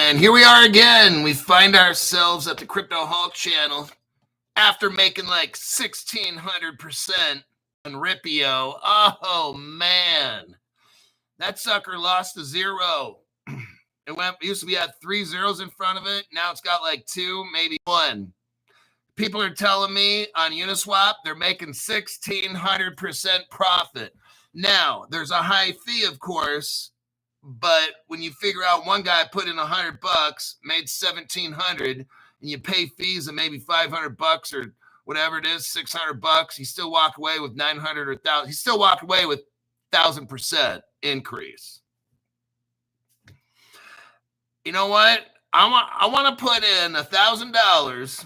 And here we are again. We find ourselves at the Crypto Hulk channel after making like 1,600% on Ripio. Oh, man. That sucker lost to zero. It used to be at 3 zeros in front of it. Now it's got like 2, maybe 1. People are telling me on Uniswap they're making 1,600% profit. Now, there's a high fee, of course, but when you figure out one guy put in $100, made 1,700, and you pay fees of maybe $500 or whatever it is, $600, you still walk away with 900 or 1,000. You still walk away with 1,000% increase. You know what? I want to put in $1,000.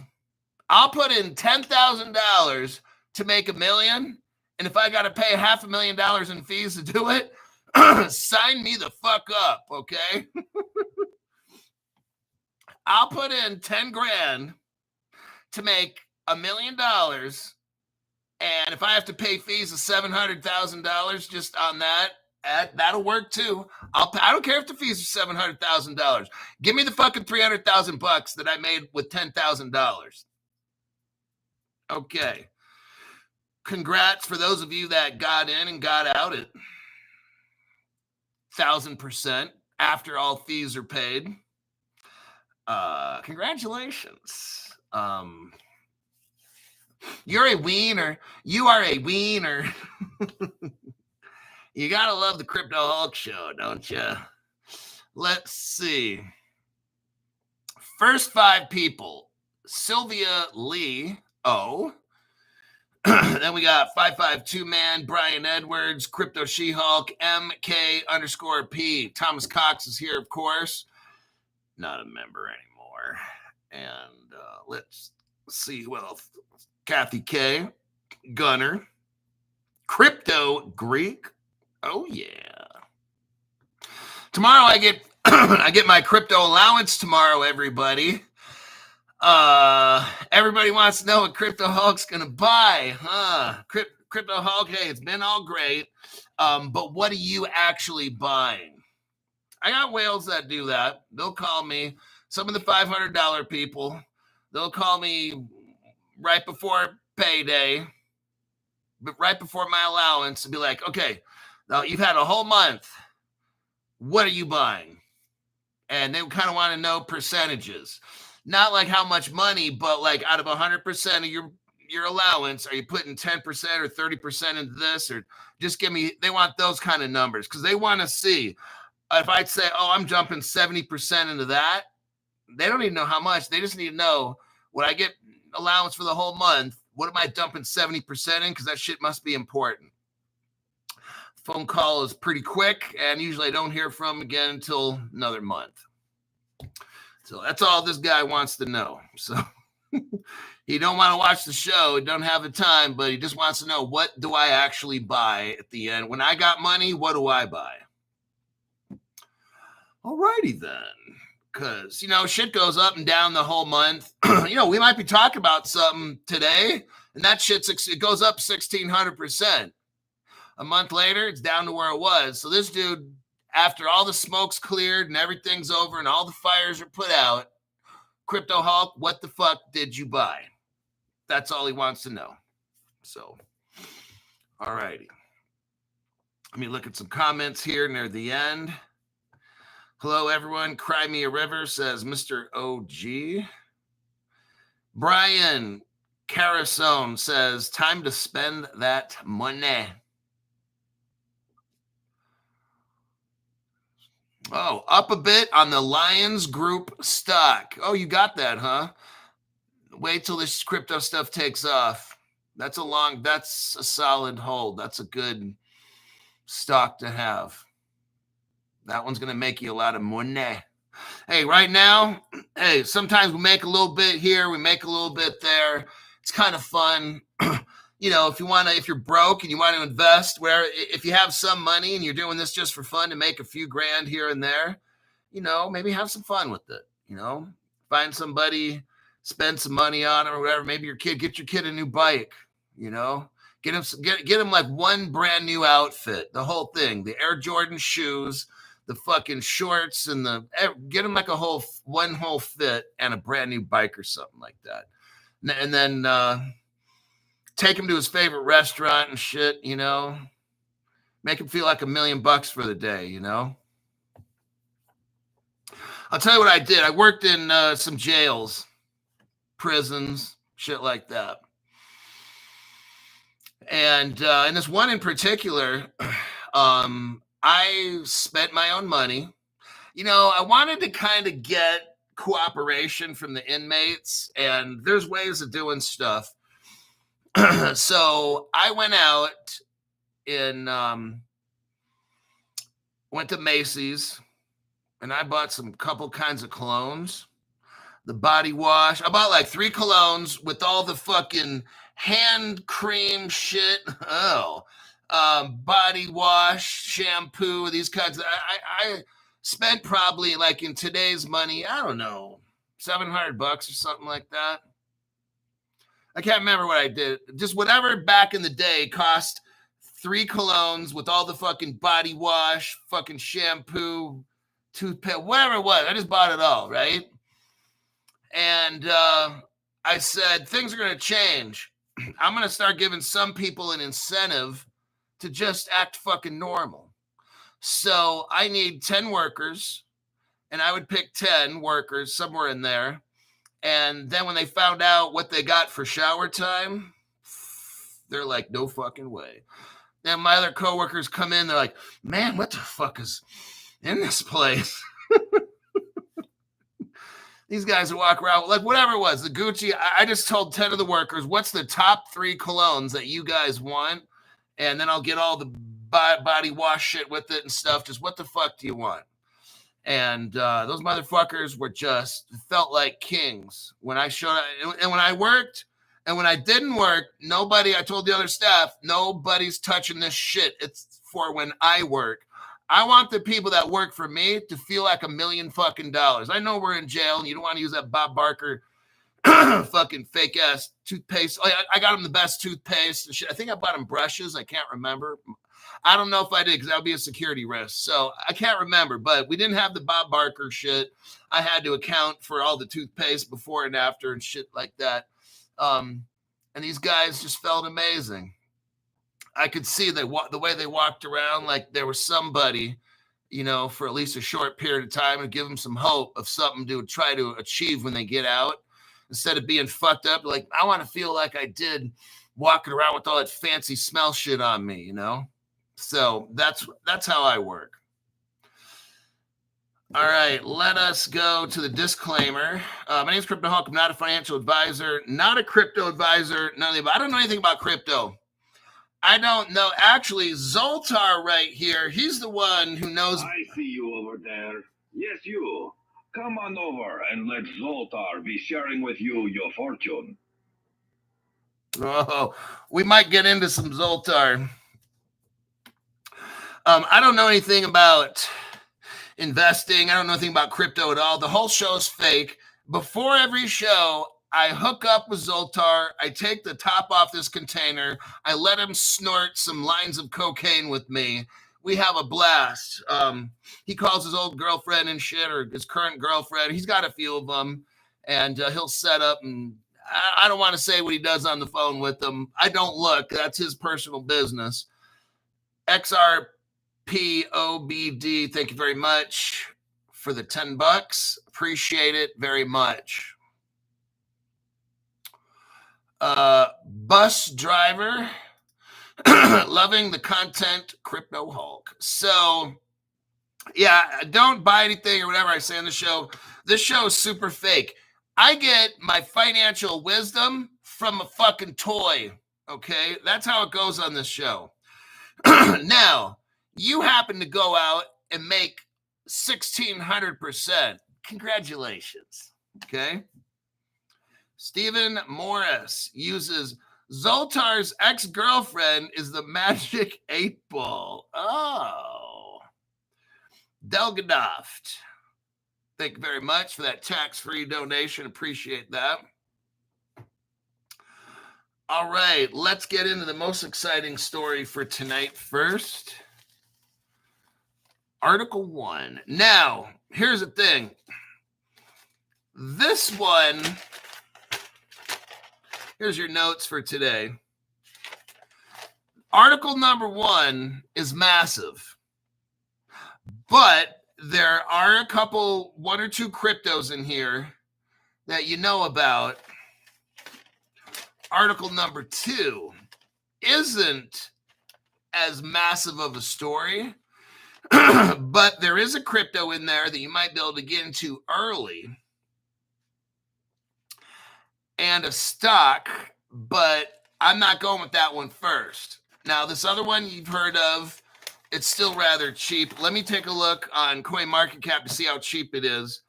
I'll put in $10,000 to make $1 million. And if I got to pay $500,000 in fees to do it, sign me the fuck up, okay? I'll put in 10 grand to make $1 million. And if I have to pay fees of $700,000 just on that, that'll work too. I don't care if the fees are $700,000. Give me the fucking $300,000 that I made with $10,000. Okay. Congrats for those of you that got in and got out at 1,000% after all fees are paid. Congratulations. You're a wiener. You are a wiener. You gotta love the Crypto Hulk show, don't you? Let's see. First 5 people. Sylvia Lee. Oh. Then we got 552 Man, Brian Edwards, Crypto She-Hulk, MK_P. Thomas Cox is here, of course. Not a member anymore. And let's see who else. Kathy K, Gunner, Crypto Greek. Oh yeah. Tomorrow I get I get my crypto allowance tomorrow, everybody. Everybody wants to know what Crypto Hulk's gonna buy, huh? Crypto Hulk, hey, it's been all great. But what are you actually buying? I got whales that do that. They'll call me. Some of the $500 people, they'll call me right before payday, but right before my allowance, and be like, okay, now you've had a whole month. What are you buying? And they kind of want to know percentages. Not like how much money, but like out of 100% of your allowance, are you putting 10% or 30% into this? Or just give me, they want those kind of numbers because they want to see. If I'd say, oh, I'm jumping 70% into that, they don't even know how much. They just need to know when I get allowance for the whole month, what am I dumping 70% in? Because that shit must be important. Phone call is pretty quick, and usually I don't hear from again until another month. So that's all this guy wants to know. So he don't want to watch the show. He don't have the time, but he just wants to know, what do I actually buy at the end? When I got money, what do I buy? All righty then. Because, shit goes up and down the whole month. We might be talking about something today, and that it goes up 1,600%. A month later, it's down to where it was. So this dude, after all the smoke's cleared and everything's over and all the fires are put out, Crypto Hulk, what the fuck did you buy? That's all he wants to know. So, all righty. Let me look at some comments here near the end. Hello, everyone. Cry Me a River, says Mr. OG. Brian Carasone says, time to spend that money. Oh, up a bit on the Lions Group stock. Oh, you got that, huh? Wait till this crypto stuff takes off. That's a solid hold. That's a good stock to have. That one's going to make you a lot of money. Hey, right now, sometimes we make a little bit here, we make a little bit there. It's kind of fun. If you're broke and you want to invest, if you have some money and you're doing this just for fun to make a few grand here and there, maybe have some fun with it. Find somebody, spend some money on it or whatever. Maybe get your kid a new bike, get him like one brand new outfit, the whole thing, the Air Jordan shoes, the fucking shorts and get him like one whole fit and a brand new bike or something like that. And then take him to his favorite restaurant and shit, you know, make him feel like $1 million for the day, you know. I'll tell you what I did. I worked in some jails, prisons, shit like that. And in this one in particular, I spent my own money. You know, I wanted to kind of get cooperation from the inmates, and there's ways of doing stuff. So I went out and went to Macy's, and I bought some couple kinds of colognes. The body wash. I bought like 3 colognes with all the fucking hand cream shit. Oh, body wash, shampoo, these kinds of. I spent probably like in today's money, I don't know, $700 or something like that. I can't remember what I did. Just whatever back in the day cost 3 colognes with all the fucking body wash, fucking shampoo, toothpaste, whatever it was. I just bought it all, right? And I said, things are going to change. I'm going to start giving some people an incentive to just act fucking normal. So I need 10 workers, and I would pick 10 workers somewhere in there. And then when they found out what they got for shower time, they're like, no fucking way. Then my other coworkers come in, they're like, man, what the fuck is in this place? These guys would walk around, like whatever it was, the Gucci. I just told 10 of the workers, what's the top 3 colognes that you guys want? And then I'll get all the body wash shit with it and stuff. Just what the fuck do you want? And those motherfuckers were just felt like kings when I showed up. And when I worked and when I didn't work, nobody, I told the other staff, nobody's touching this shit. It's for when I work. I want the people that work for me to feel like $1 million fucking dollars. I know we're in jail and you don't want to use that Bob Barker fucking fake ass toothpaste. Oh, I got him the best toothpaste and shit. I think I bought him brushes. I can't remember. I don't know if I did because that would be a security risk. So I can't remember, but we didn't have the Bob Barker shit. I had to account for all the toothpaste before and after and shit like that. And these guys just felt amazing. I could see the way they walked around like there was somebody, you know, for at least a short period of time and give them some hope of something to try to achieve when they get out. Instead of being fucked up, like, I want to feel like I did walking around with all that fancy smell shit on me, you know? So that's how I work. All right, let us go to the disclaimer. My name is Crypto Hulk. I'm not a financial advisor, not a crypto advisor, none of that. I don't know anything about crypto. I don't know. Actually, Zoltar right here, he's the one who knows. I see you over there. Yes, you. Come on over and let Zoltar be sharing with you your fortune. Oh, we might get into some Zoltar. I don't know anything about investing. I don't know anything about crypto at all. The whole show is fake. Before every show, I hook up with Zoltar. I take the top off this container. I let him snort some lines of cocaine with me. We have a blast. He calls his old girlfriend and shit, or his current girlfriend. He's got a few of them, and he'll set up. And I don't want to say what he does on the phone with them. I don't look. That's his personal business. XRPOBD, thank you very much for the $10. Appreciate it very much. Bus driver, loving the content, Crypto Hulk. So, yeah, don't buy anything or whatever I say on the show. This show is super fake. I get my financial wisdom from a fucking toy, okay? That's how it goes on this show. Now, you happen to go out and make 1,600%. Congratulations, okay? Stephen Morris uses Zoltar's ex-girlfriend is the magic 8-ball. Oh. Delgadoft. Thank you very much for that tax-free donation. Appreciate that. All right, let's get into the most exciting story for tonight first. Article 1. Now, here's the thing. This one, here's your notes for today. Article number 1 is massive, but there are a couple, 1 or 2 cryptos in here that you know about. Article number 2 isn't as massive of a story, but there is a crypto in there that you might be able to get into early, and a stock, but I'm not going with that one first. Now, this other one you've heard of, it's still rather cheap. Let me take a look on CoinMarketCap to see how cheap it is.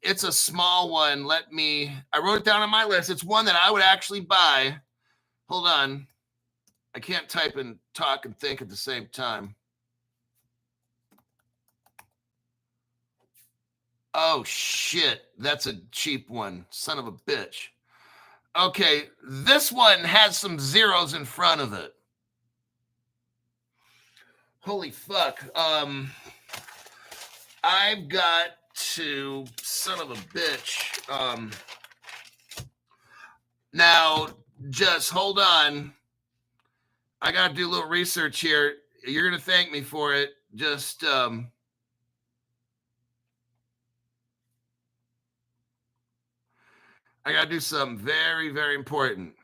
It's a small one. I wrote it down on my list. It's one that I would actually buy. Hold on. I can't type and talk and think at the same time. Oh, shit. That's a cheap one. Son of a bitch. Okay, this one has some zeros in front of it. Holy fuck. I've got to, son of a bitch. Now, just hold on. I got to do a little research here. You're going to thank me for it. Just, I got to do something very, very important.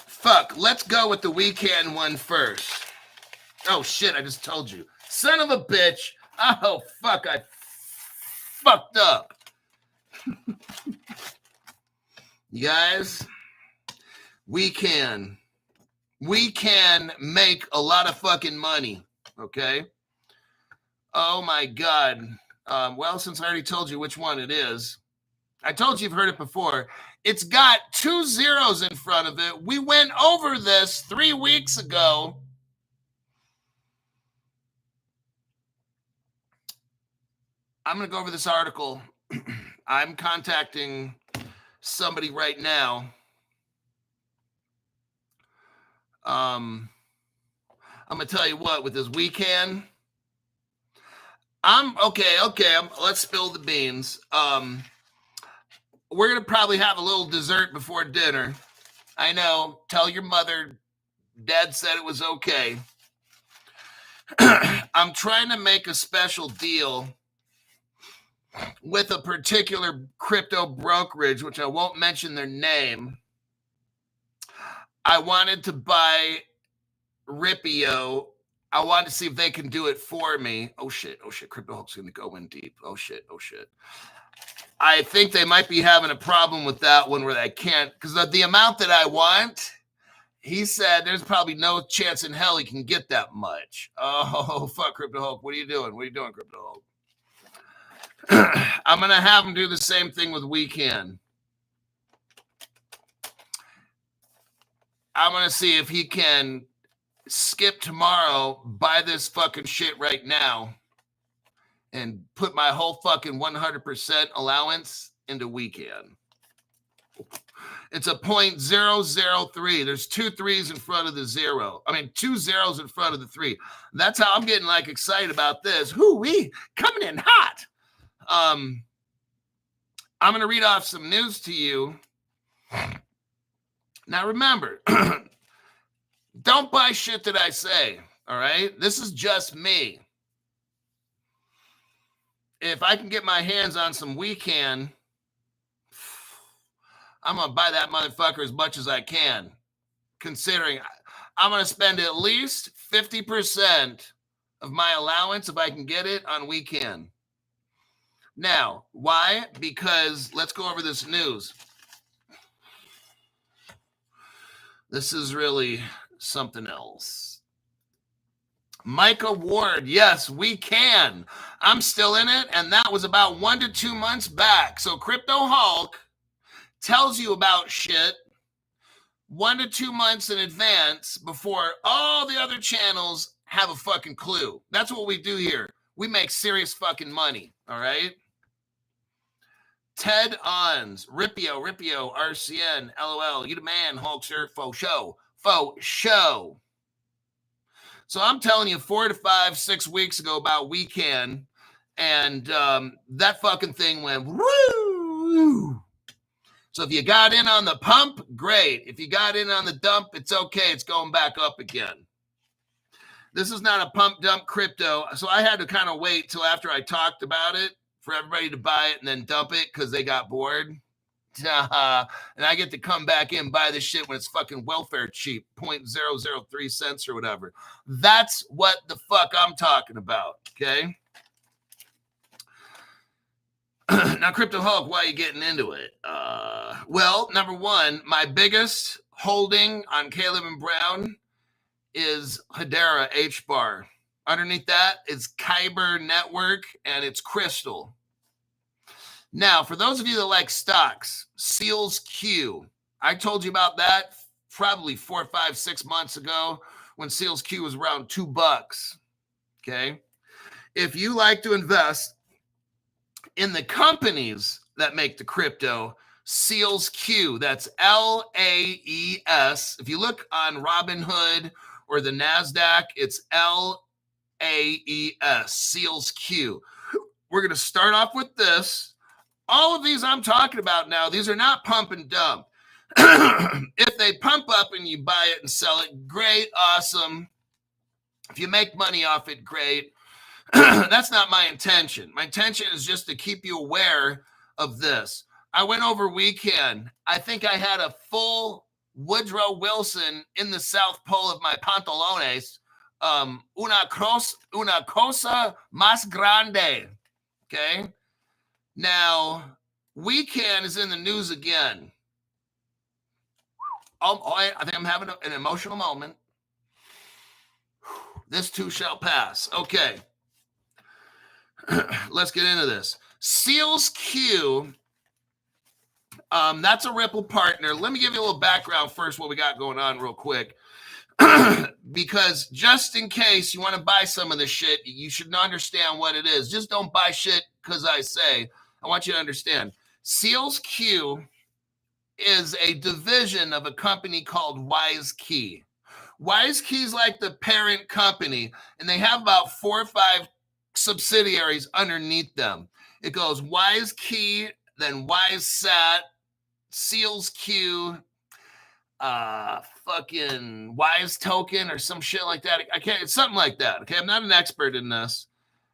Fuck, let's go with the weekend one first. Oh shit, I just told you. Son of a bitch. Oh fuck, I fucked up. You guys, we can make a lot of fucking money, okay? Oh my God. Well, since I already told you which one it is, I told you you've heard it before. It's got 2 zeros in front of it. We went over this 3 weeks ago. I'm going to go over this article. I'm contacting somebody right now. I'm going to tell you what, with this weekend, let's spill the beans. We're going to probably have a little dessert before dinner. I know. Tell your mother Dad said it was okay. I'm trying to make a special deal with a particular crypto brokerage, which I won't mention their name. I wanted to buy Ripio. I wanted to see if they can do it for me. Oh shit. Crypto Hulk's going to go in deep. Oh shit. I think they might be having a problem with that one where they can't, because the amount that I want, he said there's probably no chance in hell he can get that much. Oh, fuck, Crypto Hulk. What are you doing? Crypto Hulk? I'm going to have him do the same thing with Weekend. I'm going to see if he can skip tomorrow, buy this fucking shit right now, and put my whole fucking 100% allowance into Weekend. It's a 0.003. There's 2 3s in front of the 0. 2 zeros in front of the 3. That's how I'm getting like excited about this. Hoo-wee, coming in hot. I'm going to read off some news to you. Now remember, don't buy shit that I say, all right? This is just me. If I can get my hands on some Weekend, I'm going to buy that motherfucker as much as I can, considering I'm going to spend at least 50% of my allowance, if I can get it, on Weekend. Now, why? Because let's go over this news. This is really something else. Micah Ward, yes, we can. I'm still in it, and that was about 1 to 2 months back. So Crypto Hulk tells you about shit 1 to 2 months in advance before all the other channels have a fucking clue. That's what we do here. We make serious fucking money, all right? Ted Ons, Ripio, RCN, LOL, you the man, Hulkster, faux show. So I'm telling you 4 to 5, 6 weeks ago about Weekend, and that fucking thing went woo. So if you got in on the pump, great. If you got in on the dump, it's okay. It's going back up again. This is not a pump dump crypto. So I had to kind of wait till after I talked about it for everybody to buy it and then dump it because they got bored. And I get to come back in and buy this shit when it's fucking welfare cheap, 0.003 cents or whatever. That's what the fuck I'm talking about, okay? Now, Crypto Hulk, why are you getting into it? Well, number one, my biggest holding on Caleb and Brown is Hedera HBAR. Underneath that is Kyber Network, and it's Crystal. Now, for those of you that like stocks, Seals Q. I told you about that probably 4, 5, 6 months ago when Seals Q was around $2. Okay. If you like to invest in the companies that make the crypto, Seals Q, that's LAES. If you look on Robinhood or the NASDAQ, it's LAES, Seals Q. We're going to start off with this. All of these I'm talking about now, these are not pump and dump. If they pump up and you buy it and sell it, great, awesome. If you make money off it, great. That's not my intention. My intention is just to keep you aware of this. I went over Weekend. I think I had a full Woodrow Wilson in the South Pole of my pantalones. Una cosa más grande. Okay. Now, Weekend is in the news again. I think I'm having an emotional moment. This too shall pass. Okay. Let's get into this. Seals Q, that's a Ripple partner. Let me give you a little background first, what we got going on real quick. Because just in case you want to buy some of this shit, you should understand what it is. Just don't buy shit because I say. I want you to understand. Seals Q is a division of a company called WiseKey. WiseKey is like the parent company, and they have about 4 or 5 subsidiaries underneath them. It goes WiseKey, then WiseSat, Seals Q, fucking Wise Token or some shit like that. I can't, it's something like that. Okay. I'm not an expert in this.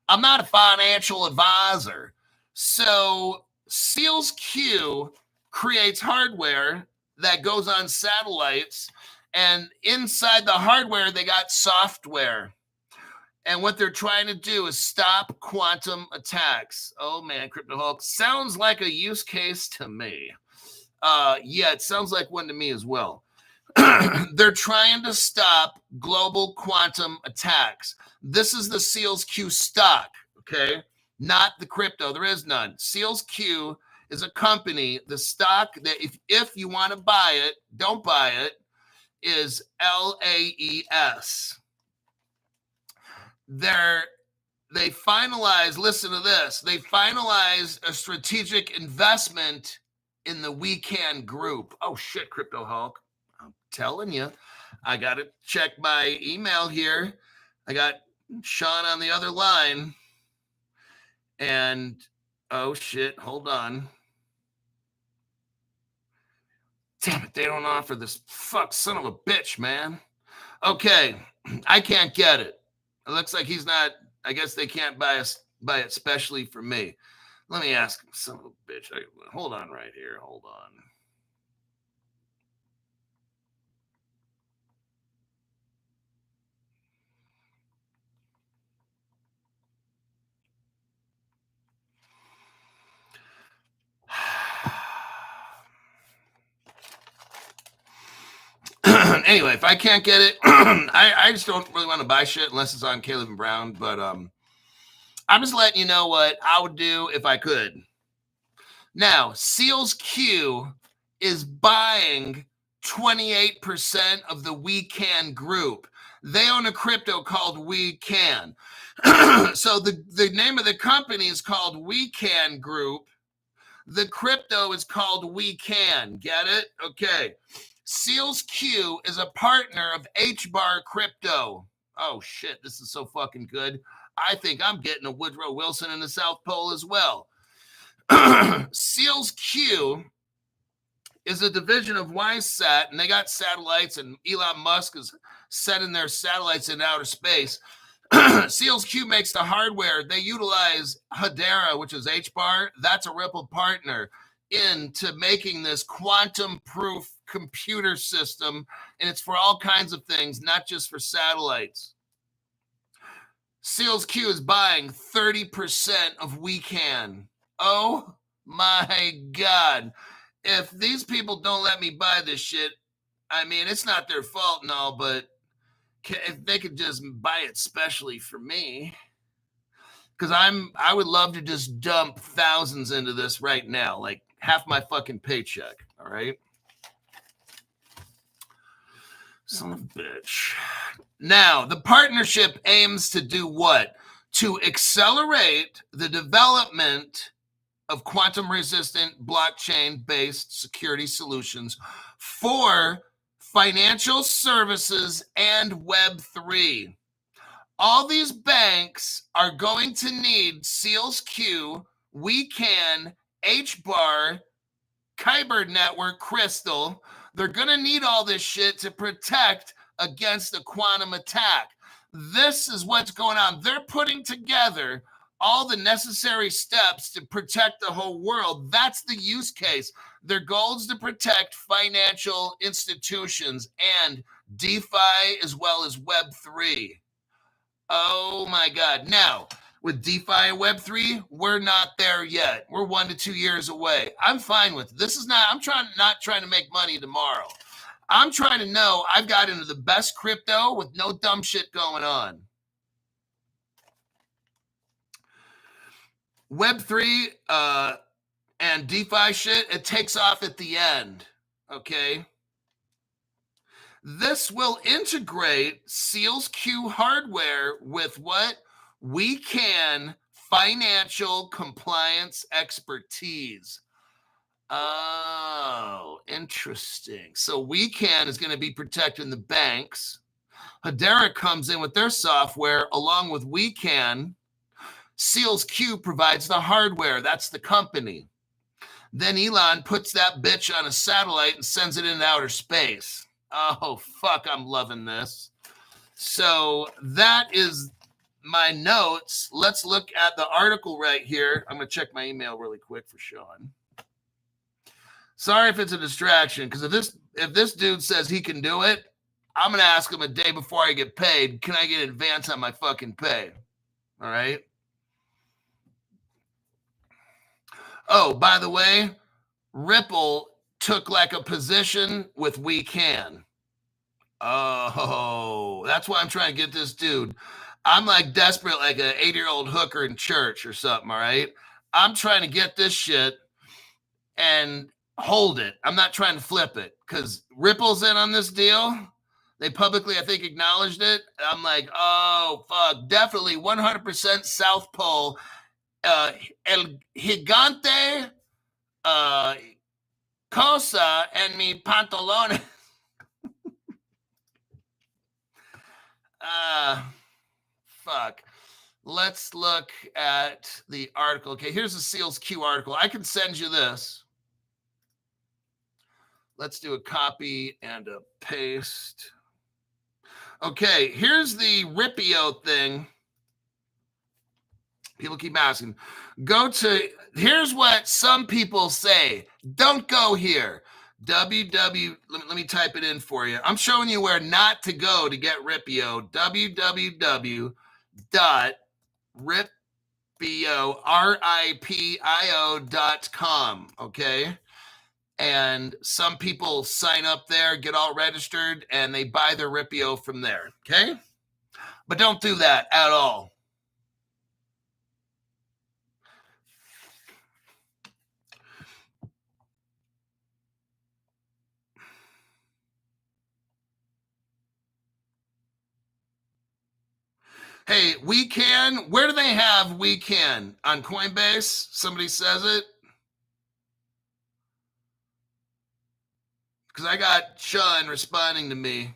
I'm not a financial advisor. So Seals Q creates hardware that goes on satellites, and inside the hardware, they got software. And what they're trying to do is stop quantum attacks. Oh man, Crypto Hulk sounds like a use case to me. Yeah, it sounds like one to me as well. They're trying to stop global quantum attacks. This is the Seals Q stock, okay? Not the crypto. There is none. Seals Q is a company. The stock that if you want to buy it, don't buy it, is LAES. They finalized, listen to this, they finalized a strategic investment in the Weekend Group. Oh shit, Crypto Hulk. I'm telling you, I got to check my email here. I got Sean on the other line. And oh shit, hold on. Damn it, they don't offer this. Fuck, son of a bitch, man. Okay, I can't get it. It looks like he's not, I guess they can't buy it specially for me. Let me ask him, son of a bitch. Hold on right here. Hold on. Anyway, if I can't get it, I just don't really want to buy shit unless it's on Caleb and Brown. But I'm just letting you know what I would do if I could. Now, Seals Q is buying 28% of the We Can group. They own a crypto called We Can. So the name of the company is called We Can Group. The crypto is called We Can. Get it? Okay. Seals Q is a partner of HBAR Crypto. Oh, shit. This is so fucking good. I think I'm getting a Woodrow Wilson in the South Pole as well. Seals Q is a division of WiseSat, and they got satellites, and Elon Musk is sending their satellites in outer space. Seals Q makes the hardware. They utilize Hedera, which is HBAR. That's a Ripple partner into making this quantum-proof computer system, and it's for all kinds of things, not just for satellites. Seals Q is buying 30% of We Can. Oh my God. If these people don't let me buy this shit, I mean, it's not their fault and all, but if they could just buy it specially for me, because I would love to just dump thousands into this right now, like half my fucking paycheck, all right? Son of a bitch. Now, the partnership aims to do what? To accelerate the development of quantum-resistant, blockchain-based security solutions for financial services and Web3. All these banks are going to need Seals Q, We Can, HBAR, Kyber Network, Crystal. They're going to need all this shit to protect against a quantum attack. This is what's going on. They're putting together all the necessary steps to protect the whole world. That's the use case. Their goal is to protect financial institutions and DeFi as well as Web3. Oh my God. Now, with DeFi and Web3, we're not there yet. We're 1 to 2 years away. I'm fine with it. This is not, I'm not trying to make money tomorrow. I'm trying to know I've got into the best crypto with no dumb shit going on. Web3 and DeFi shit, it takes off at the end, okay? This will integrate Seals Q hardware with what? We Can financial compliance expertise. Oh, interesting. So We Can is going to be protecting the banks. Hedera comes in with their software along with We Can. Seals Q provides the hardware. That's the company. Then Elon puts that bitch on a satellite and sends it into outer space. Oh, fuck, I'm loving this. So that is my notes. Let's look at the article right here. I'm going to check my email really quick for Sean. Sorry if it's a distraction, because if this dude says he can do it, I'm going to ask him a day before I get paid, can I get an advance on my fucking pay? All right? Oh, by the way, Ripple took like a position with We Can. Oh, that's why I'm trying to get this dude. I'm like desperate, like an 80-year-old hooker in church or something, all right? I'm trying to get this shit and hold it. I'm not trying to flip it because Ripple's in on this deal. They publicly, I think, acknowledged it. I'm like, oh, fuck, definitely 100% South Pole. El Gigante Cosa en mi pantalones. Fuck. Let's look at the article. Okay, here's the Seals Q article. I can send you this. Let's do a copy and a paste. Okay, here's the Ripio thing. People keep asking. Here's what some people say. Don't go here. Let me type it in for you. I'm showing you where not to go to get Ripio. www.ripio.com. Okay. and some people sign up there, get all registered, and they buy their Ripio from there, okay? But don't do that at all. Hey, we can. Where do they have we can? On Coinbase? Somebody says it? Because I got Sean responding to me.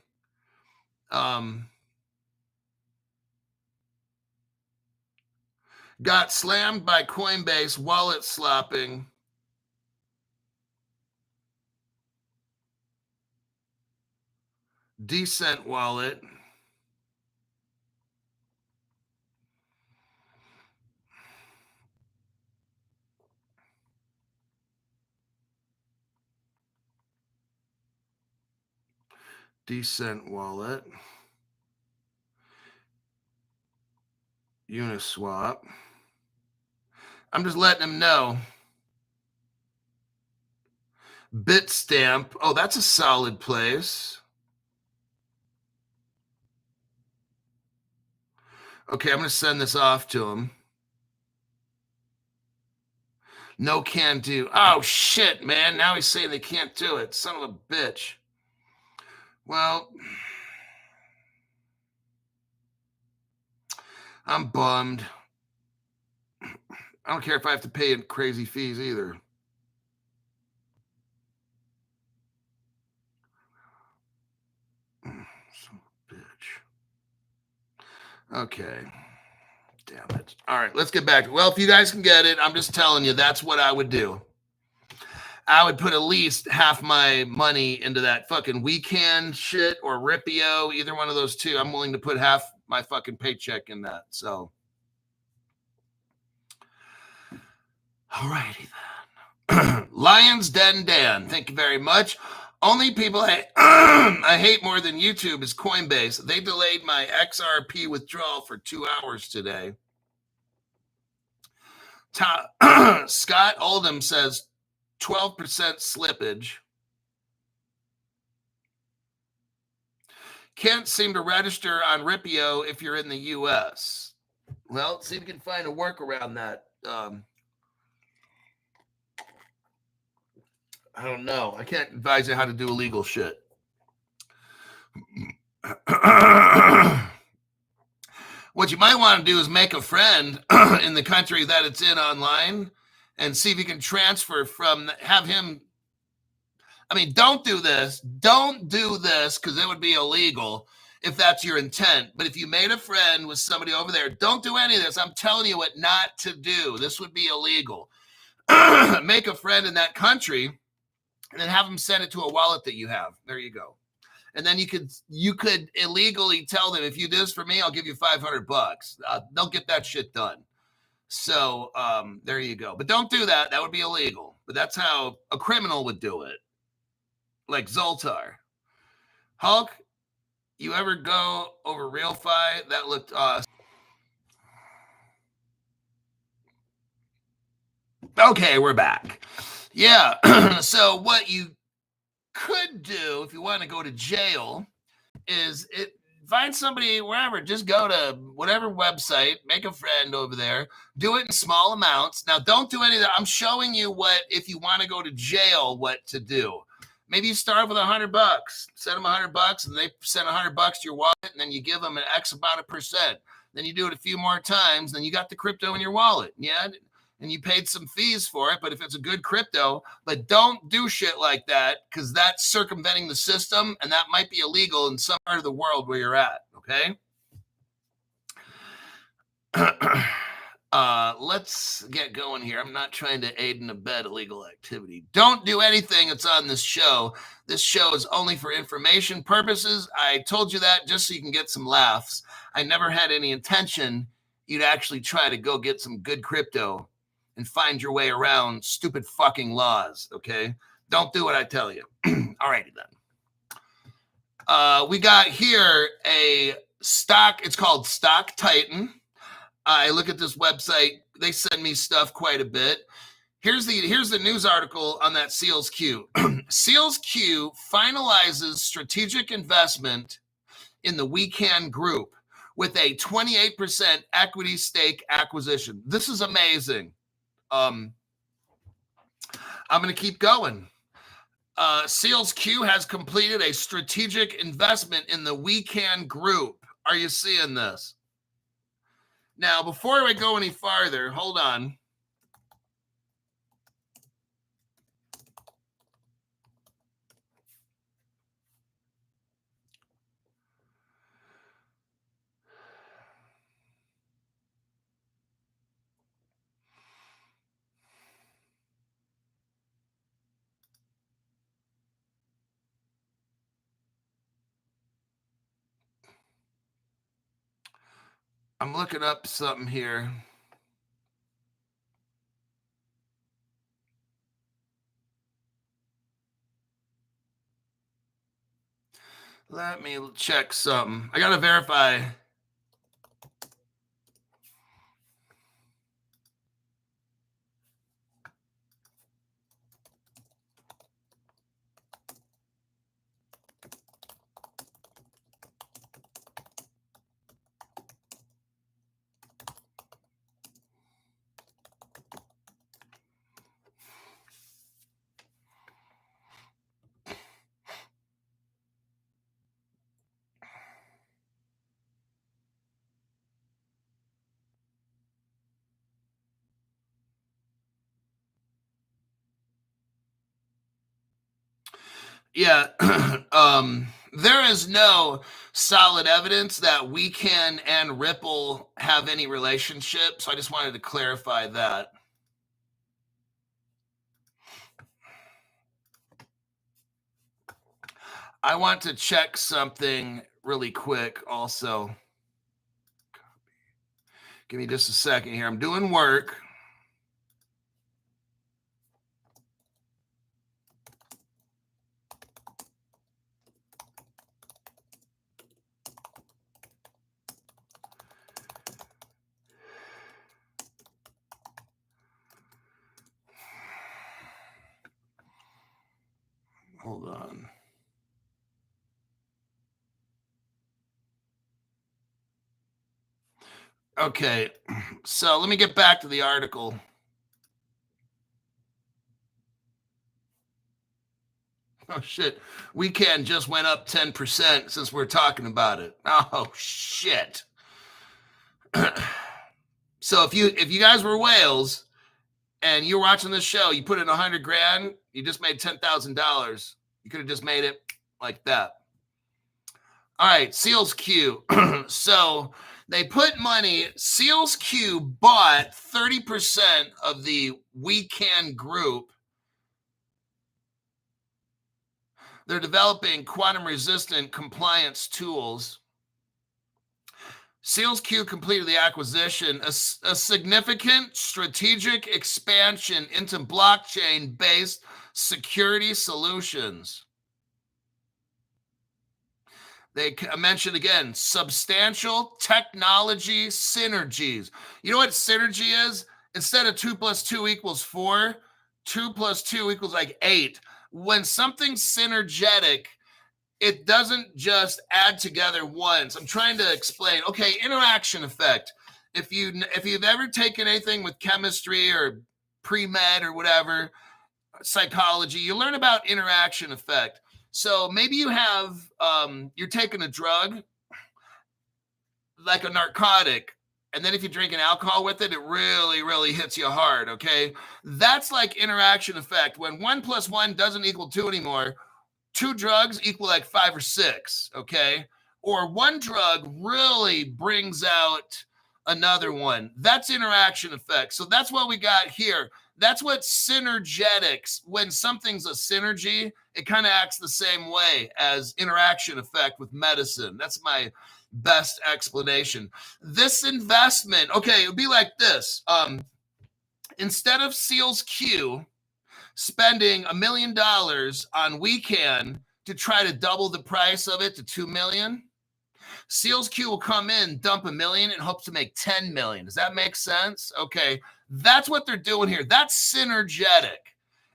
Got slammed by Coinbase wallet slopping. Decent wallet. Decent wallet. Uniswap. I'm just letting them know. Bitstamp. Oh, that's a solid place. Okay, I'm going to send this off to him. No can do. Oh, shit, man. Now he's saying they can't do it. Son of a bitch. Well, I'm bummed. I don't care if I have to pay crazy fees either. Son of a bitch. Okay. Damn it. All right, let's get back. Well, if you guys can get it, I'm just telling you, that's what I would do. I would put at least half my money into that fucking weekend shit or Ripio, either one of those two. I'm willing to put half my fucking paycheck in that. So, all righty then. Lions Den Dan, thank you very much. Only people I hate more than YouTube is Coinbase. They delayed my XRP withdrawal for 2 hours today. Scott Oldham says 12% slippage. Can't seem to register on Ripio if you're in the U.S. Well, see if you can find a work around that. I don't know. I can't advise you how to do illegal shit. What you might want to do is make a friend in the country that it's in online and see if you can transfer from, have him. I mean, don't do this. Don't do this because it would be illegal if that's your intent. But if you made a friend with somebody over there, don't do any of this. I'm telling you what not to do. This would be illegal. Make a friend in that country and then have them send it to a wallet that you have. There you go. And then you could illegally tell them, if you do this for me, I'll give you $500. They'll get that shit done. So there you go. But don't do that. That would be illegal. But that's how a criminal would do it. Like Zoltar. Hulk, you ever go over RealFi? That looked awesome. Okay, we're back. Yeah. So what you could do if you want to go to jail is find somebody wherever. Just go to whatever website, make a friend over there, do it in small amounts. Now, don't do any of that. I'm showing you what, if you want to go to jail, what to do. Maybe you start with $100, send them $100, and they send $100 to your wallet, and then you give them an X amount of percent. Then you do it a few more times, then you got the crypto in your wallet. Yeah. And you paid some fees for it, but if it's a good crypto, but don't do shit like that because that's circumventing the system, and that might be illegal in some part of the world where you're at, okay? Let's get going here. I'm not trying to aid and abet illegal activity. Don't do anything that's on this show. This show is only for information purposes. I told you that just so you can get some laughs. I never had any intention you'd actually try to go get some good crypto and find your way around stupid fucking laws, okay? Don't do what I tell you. All righty then. We got here a stock. It's called Stock Titan. I look at this website. They send me stuff quite a bit. Here's the news article on that Seals Q. Seals Q finalizes strategic investment in the WeCan Group with a 28% equity stake acquisition. This is amazing. I'm going to keep going. Seals Q has completed a strategic investment in the WeCan Group. Are you seeing this? Now, before I go any farther, hold on. I'm looking up something here. Let me check something. I got to verify. Yeah, there is no solid evidence that WeCan and Ripple have any relationship, so I just wanted to clarify that. I want to check something really quick also. Give me just a second here. I'm doing work. Hold on. Okay, so let me get back to the article. Oh, shit. WeCan just went up 10% since we're talking about it. Oh, shit. So if you guys were whales and you're watching this show, you put in $100,000, you just made $10,000. You could have just made it like that. All right, Seals Q. So they put money. Seals Q bought 30% of the WeCan Group. They're developing quantum-resistant compliance tools. Seals Q completed the acquisition, a significant strategic expansion into blockchain-based security solutions. They mentioned again, substantial technology synergies. You know what synergy is? Instead of 2 + 2 = 4, 2 + 2 = like 8. When something's synergetic, it doesn't just add together once. I'm trying to explain. Okay, interaction effect. If you've ever taken anything with chemistry or pre-med or whatever, psychology, you learn about interaction effect. So maybe you have you're taking a drug like a narcotic, and then if you drink an alcohol with it, it really, really hits you hard. Okay, that's like interaction effect. When 1 + 1 doesn't equal 2 anymore, 2 drugs equal like 5 or 6, okay? Or one drug really brings out another one. That's interaction effect. So that's what we got here. That's what synergetics, when something's a synergy, it kind of acts the same way as interaction effect with medicine. That's my best explanation. This investment, okay, it would be like this. Instead of Seals Q spending $1 million on WeCan to try to double the price of it to $2 million, Seals Q will come in, dump $1 million, and hope to make $10 million. Does that make sense? Okay, That's what they're doing here. That's synergetic.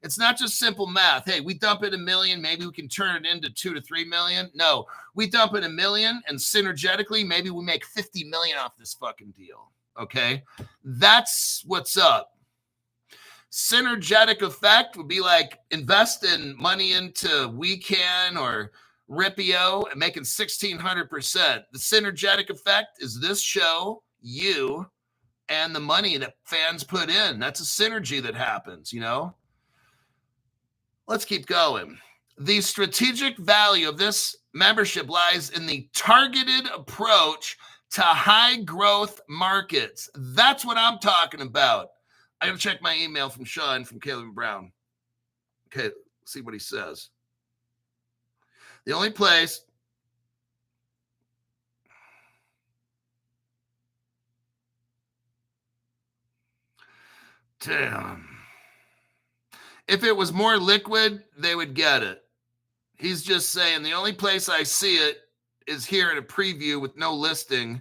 It's not just simple math. Hey, we dump in $1 million, maybe we can turn it into 2 to 3 million. No, we dump in $1 million, and synergetically, maybe we make 50 million off this fucking deal. Okay, that's what's up. Synergetic effect would be like investing money into Wecan or Ripio and making 1,600%. The synergetic effect is this show, you, and the money that fans put in. That's a synergy that happens, you know? Let's keep going. The strategic value of this membership lies in the targeted approach to high growth markets. That's what I'm talking about. I got to check my email from Sean from Caleb Brown. Okay, see what he says. The only place damn. If it was more liquid, they would get it. He's just saying the only place I see it is here in a preview with no listing.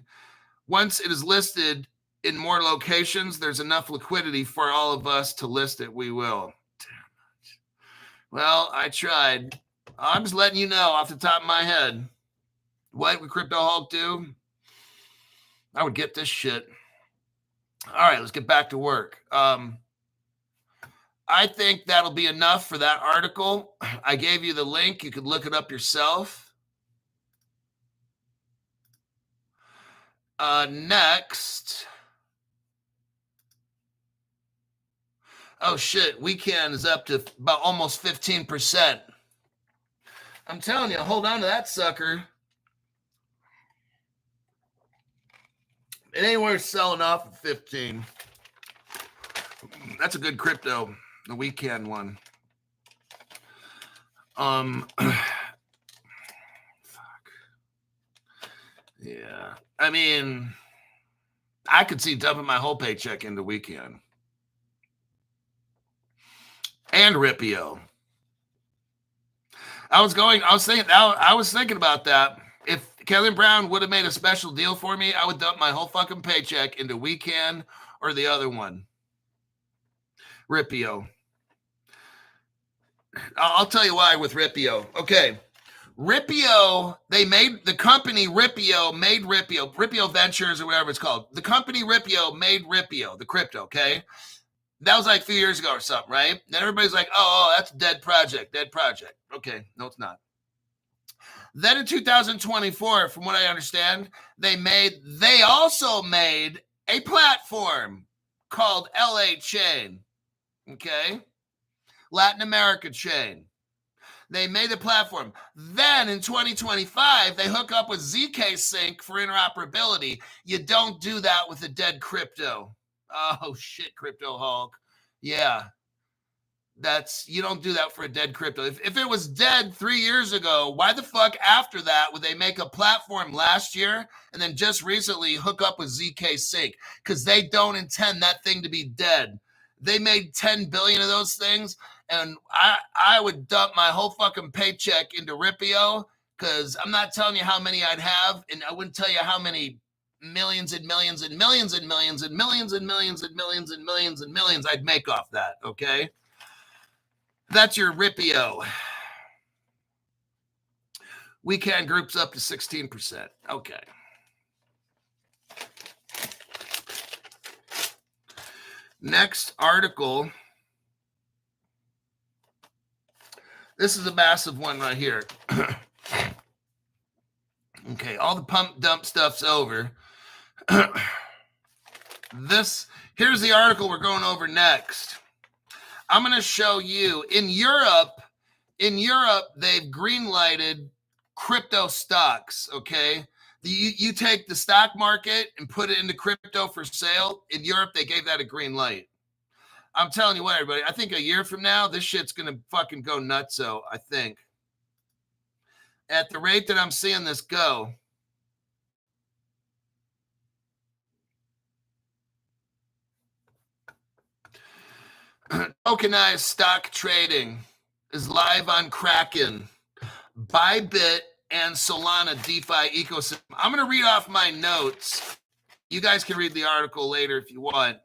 Once it is listed in more locations, there's enough liquidity for all of us to list it. We will. Damn it. Well, I tried. I'm just letting you know off the top of my head. What would Crypto Hulk do? I would get this shit. All right, let's get back to work. I think that'll be enough for that article. I gave you the link. You could look it up yourself. Next. Oh, shit. Weekend is up to about almost 15%. I'm telling you, hold on to that sucker. It ain't worth selling off at 15. That's a good crypto, the weekend one. Fuck. Yeah. I mean, I could see dumping my whole paycheck into weekend. And Ripio. I was thinking about that. If Kelly Brown would have made a special deal for me, I would dump my whole fucking paycheck into Weekend or the other one. Ripio. I'll tell you why with Ripio. Okay. Ripio, the company Ripio made Ripio Ventures or whatever it's called. The company Ripio made Ripio, the crypto, okay? That was like a few years ago or something, right? Then everybody's like, oh, that's a dead project. Okay, no, it's not. Then in 2024, from what I understand, they also made a platform called LA Chain, okay? Latin America Chain. They made a platform. Then in 2025, they hook up with ZK Sync for interoperability. You don't do that with a dead crypto. Oh, shit, Crypto Hulk. Yeah. You don't do that for a dead crypto. If it was dead 3 years ago, why the fuck after that would they make a platform last year and then just recently hook up with ZK Sync? Because they don't intend that thing to be dead. They made 10 billion of those things, and I would dump my whole fucking paycheck into Ripio because I'm not telling you how many I'd have, and I wouldn't tell you how many millions and millions and millions and millions and millions and millions and millions and millions and millions I'd make off that, okay? That's your Ripio. Weekend groups up to 16%. Okay. Next article. This is a massive one right here. Okay, all the pump dump stuff's over. Here's the article we're going over next. I'm going to show you in Europe, they've green-lighted crypto stocks, okay? You take the stock market and put it into crypto for sale. In Europe, they gave that a green light. I'm telling you what, everybody, I think a year from now, this shit's going to fucking go nutso, I think. At the rate that I'm seeing this go. Tokenized stock trading is live on Kraken, Bybit, and Solana DeFi ecosystem. I'm going to read off my notes. You guys can read the article later if you want.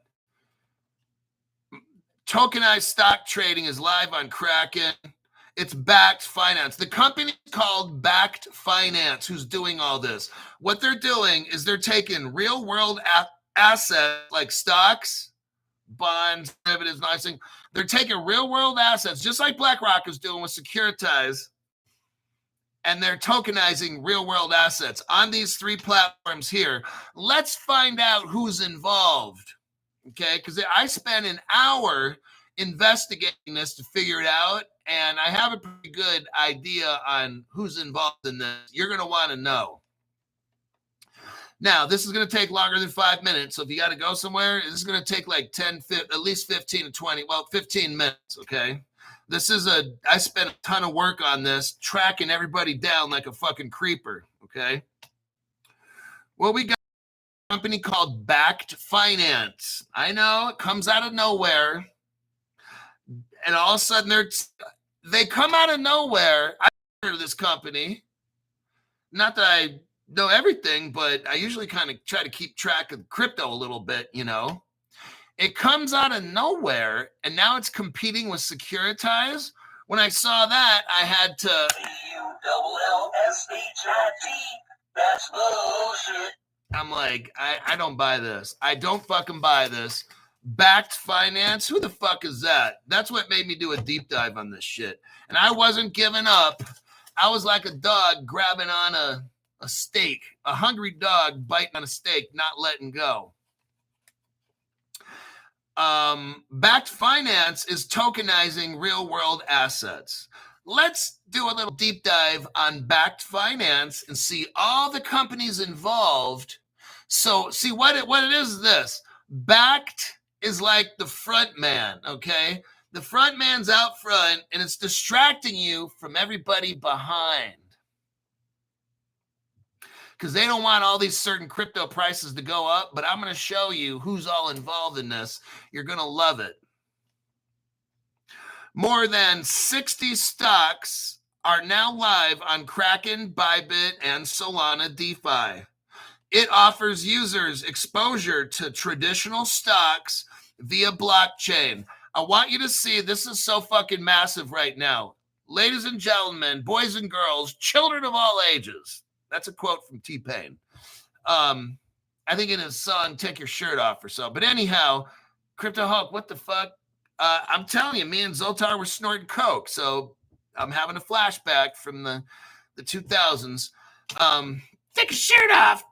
Tokenized stock trading is live on Kraken. It's Backed Finance. The company is called Backed Finance, who's doing all this. What they're doing is they're taking real world assets like stocks, bonds, derivatives, nice thing. They're taking real world assets, just like BlackRock is doing with Securitize, and they're tokenizing real world assets on these three platforms here. Let's find out who's involved, okay? Because I spent an hour investigating this to figure it out, and I have a pretty good idea on who's involved in this. You're going to want to know. Now, this is going to take longer than 5 minutes, so if you got to go somewhere, this is going to take like 10, at least 15 to 20, well, 15 minutes, okay? I spent a ton of work on this, tracking everybody down like a fucking creeper, okay? Well, we got a company called Backed Finance. I know, it comes out of nowhere, and all of a sudden they come out of nowhere. I've heard of this company. Not that I know everything, but I usually kind of try to keep track of crypto a little bit, you know. It comes out of nowhere, and now it's competing with Securitize. When I saw that, I had to... C-U-double-L-S-H-I-T. That's bullshit. I'm like, I don't buy this. I don't fucking buy this. Backed Finance? Who the fuck is that? That's what made me do a deep dive on this shit. And I wasn't giving up. I was like a dog grabbing on a steak, a hungry dog biting on a steak, not letting go. Backed Finance is tokenizing real world assets. Let's do a little deep dive on Backed Finance and see all the companies involved. So see what it is this. Backed is like the front man, okay? The front man's out front, and it's distracting you from everybody behind. Because they don't want all these certain crypto prices to go up, but I'm going to show you who's all involved in this. You're going to love it. More than 60 stocks are now live on Kraken, Bybit, and Solana DeFi. It offers users exposure to traditional stocks via blockchain. I want you to see, this is so fucking massive right now. Ladies and gentlemen, boys and girls, children of all ages. That's a quote from T-Pain. I think in his song, Take Your Shirt Off or so. But anyhow, Crypto Hulk, what the fuck? I'm telling you, me and Zoltar were snorting coke. So I'm having a flashback from the 2000s. Take your shirt off.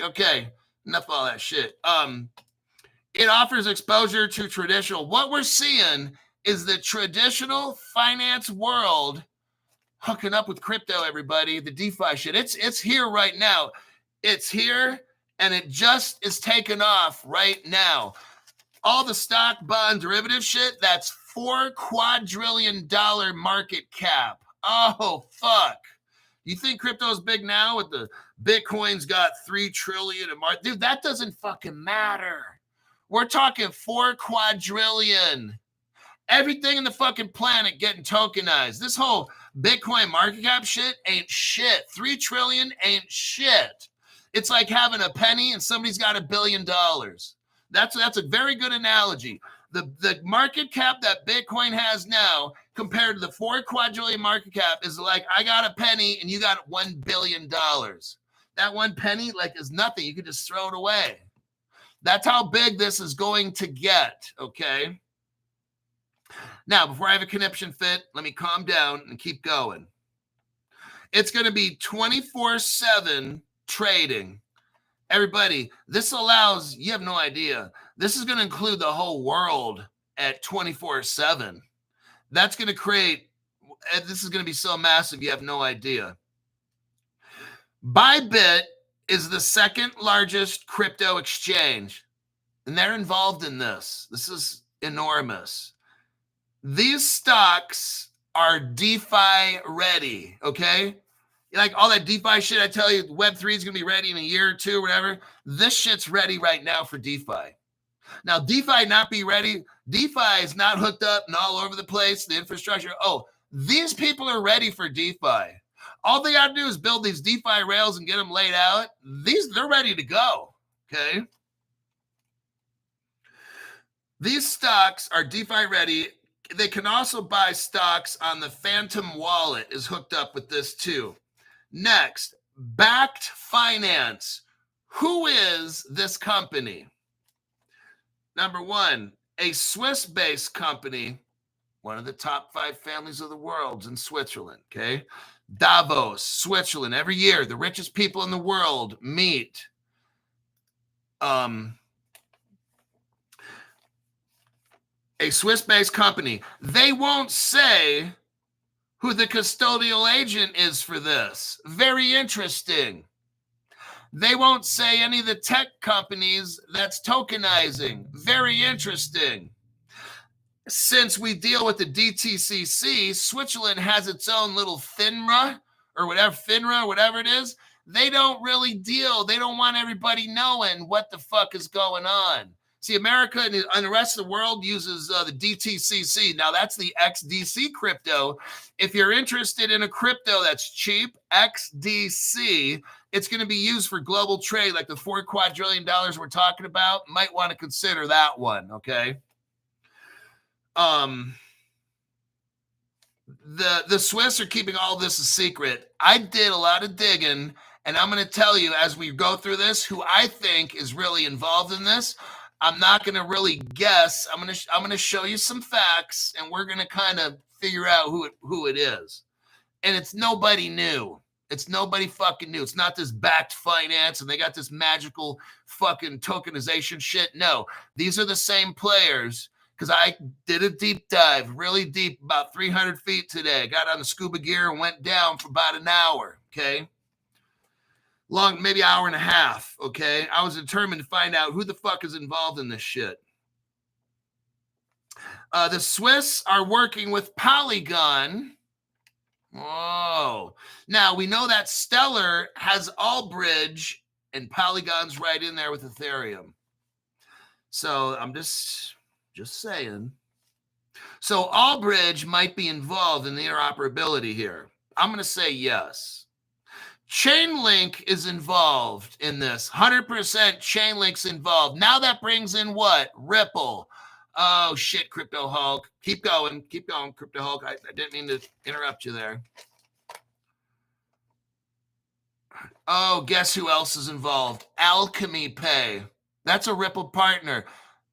Okay, enough of all that shit. It offers exposure to traditional. What we're seeing is the traditional finance world hooking up with crypto, everybody. The DeFi shit. It's here right now. It's here, and it just is taking off right now. All the stock, bond, derivative shit, that's $4 quadrillion market cap. Oh, fuck. You think crypto's big now with the Bitcoin's got 3 trillion a market? Dude, that doesn't fucking matter. We're talking 4 quadrillion. Everything in the fucking planet getting tokenized. This whole Bitcoin market cap shit ain't shit. 3 trillion ain't shit. It's like having a penny and somebody's got $1 billion. That's a very good analogy. The market cap that Bitcoin has now compared to the 4 quadrillion market cap is like, I got a penny and you got $1 billion. That one penny is nothing. You could just throw it away. That's how big this is going to get, okay? Now, before I have a conniption fit, let me calm down and keep going. It's going to be 24/7 trading. Everybody, this allows, you have no idea, this is going to include the whole world at 24/7. That's going to create, this is going to be so massive, you have no idea. Bybit is the second largest crypto exchange, and they're involved in this. This is enormous. These stocks are DeFi ready, okay? Like all that DeFi shit I tell you, Web3 is going to be ready in a year or two, whatever. This shit's ready right now for DeFi. Now, DeFi not be ready. DeFi is not hooked up and all over the place, the infrastructure. Oh, these people are ready for DeFi. All they got to do is build these DeFi rails and get them laid out. They're ready to go, okay? These stocks are DeFi ready. They can also buy stocks on the Phantom wallet is hooked up with this too. Next, Backed Finance. Who is this company? Number one, a Swiss-based company, one of the top 5 families of the world in Switzerland, okay? Davos, Switzerland. Every year, the richest people in the world meet. A Swiss-based company. They won't say who the custodial agent is for this. Very interesting. They won't say any of the tech companies that's tokenizing. Very interesting. Since we deal with the DTCC, Switzerland has its own little FINRA or whatever it is. They don't really deal. They don't want everybody knowing what the fuck is going on. See, America and the rest of the world uses the DTCC. Now, that's the XDC crypto. If you're interested in a crypto that's cheap, XDC, it's going to be used for global trade, like the $4 quadrillion we're talking about. Might want to consider that one, okay? The Swiss are keeping all this a secret. I did a lot of digging, and I'm going to tell you as we go through this who I think is really involved in this. I'm not going to really guess. I'm going to show you some facts, and we're going to kind of figure out who it is. And it's nobody new. It's nobody fucking new. It's not this Backed Finance and they got this magical fucking tokenization shit. No, these are the same players. Because I did a deep dive, really deep, about 300 feet today. Got on the scuba gear and went down for about an hour, okay? Long, maybe an hour and a half, okay? I was determined to find out who the fuck is involved in this shit. The Swiss are working with Polygon. Oh. Now, we know that Stellar has Allbridge, and Polygon's right in there with Ethereum. So I'm just saying. So Allbridge might be involved in the interoperability here. I'm going to say yes. Chainlink is involved in this. 100% Chainlink's involved. Now that brings in what? Ripple. Oh, shit, Crypto Hulk. Keep going, Crypto Hulk. I didn't mean to interrupt you there. Oh, guess who else is involved? Alchemy Pay. That's a Ripple partner.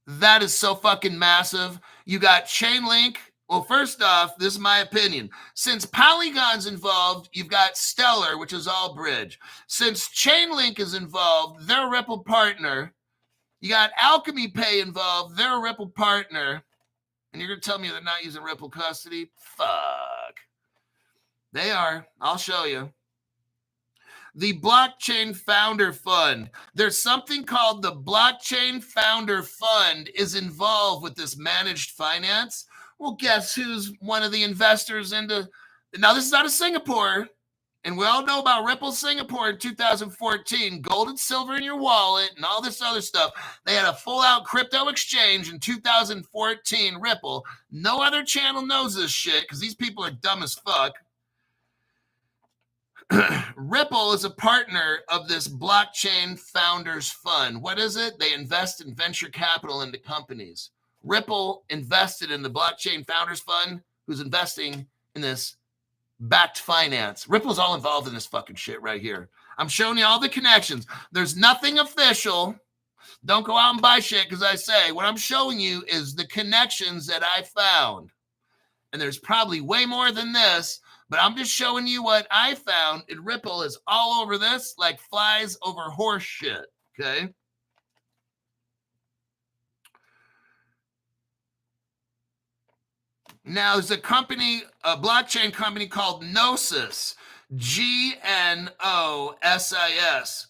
That is so fucking massive. You got Chainlink. Well, first off, this is my opinion. Since Polygon's involved, you've got Stellar, which is Allbridge. Since Chainlink is involved, they're a Ripple partner. You got Alchemy Pay involved. They're a Ripple partner. And you're going to tell me they're not using Ripple custody? Fuck. They are. I'll show you. The Blockchain Founder Fund. There's something called the Blockchain Founder Fund is involved with this managed finance. Well, guess who's one of the investors into... Now, this is out of Singapore, and we all know about Ripple Singapore in 2014, gold and silver in your wallet and all this other stuff. They had a full-out crypto exchange in 2014, Ripple. No other channel knows this shit because these people are dumb as fuck. Ripple is a partner of this Blockchain Founders Fund. What is it? They invest in venture capital into companies. Ripple invested in the Blockchain Founders Fund, who's investing in this backed finance. Ripple's all involved in this fucking shit right here. I'm showing you all the connections. There's nothing official. Don't go out and buy shit because I say what I'm showing you is the connections that I found. And there's probably way more than this. But I'm just showing you what I found, and Ripple is all over this like flies over horse shit, okay? Now, there's a company, a blockchain company called Gnosis, Gnosis,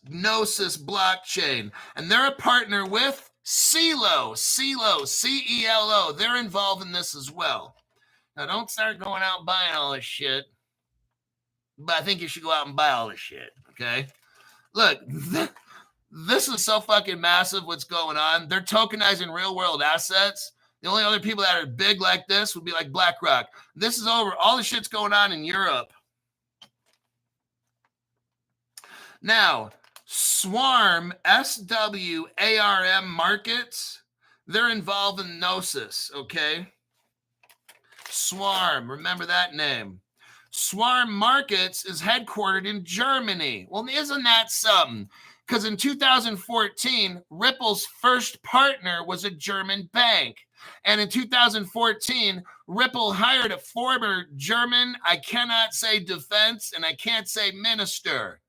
Gnosis Blockchain, and they're a partner with CELO, C-E-L-O. They're involved in this as well. Now, don't start going out and buying all this shit. But I think you should go out and buy all this shit, okay? Look, this is so fucking massive what's going on. They're tokenizing real-world assets. The only other people that are big like this would be like BlackRock. This is over. All the shit's going on in Europe. Now, Swarm, SWARM Markets, They're involved in Gnosis, okay? Swarm, remember that name. Swarm Markets is headquartered in Germany. Well, isn't that something? Because in 2014, Ripple's first partner was a German bank. And in 2014, Ripple hired a former German, I cannot say defense, and I can't say minister.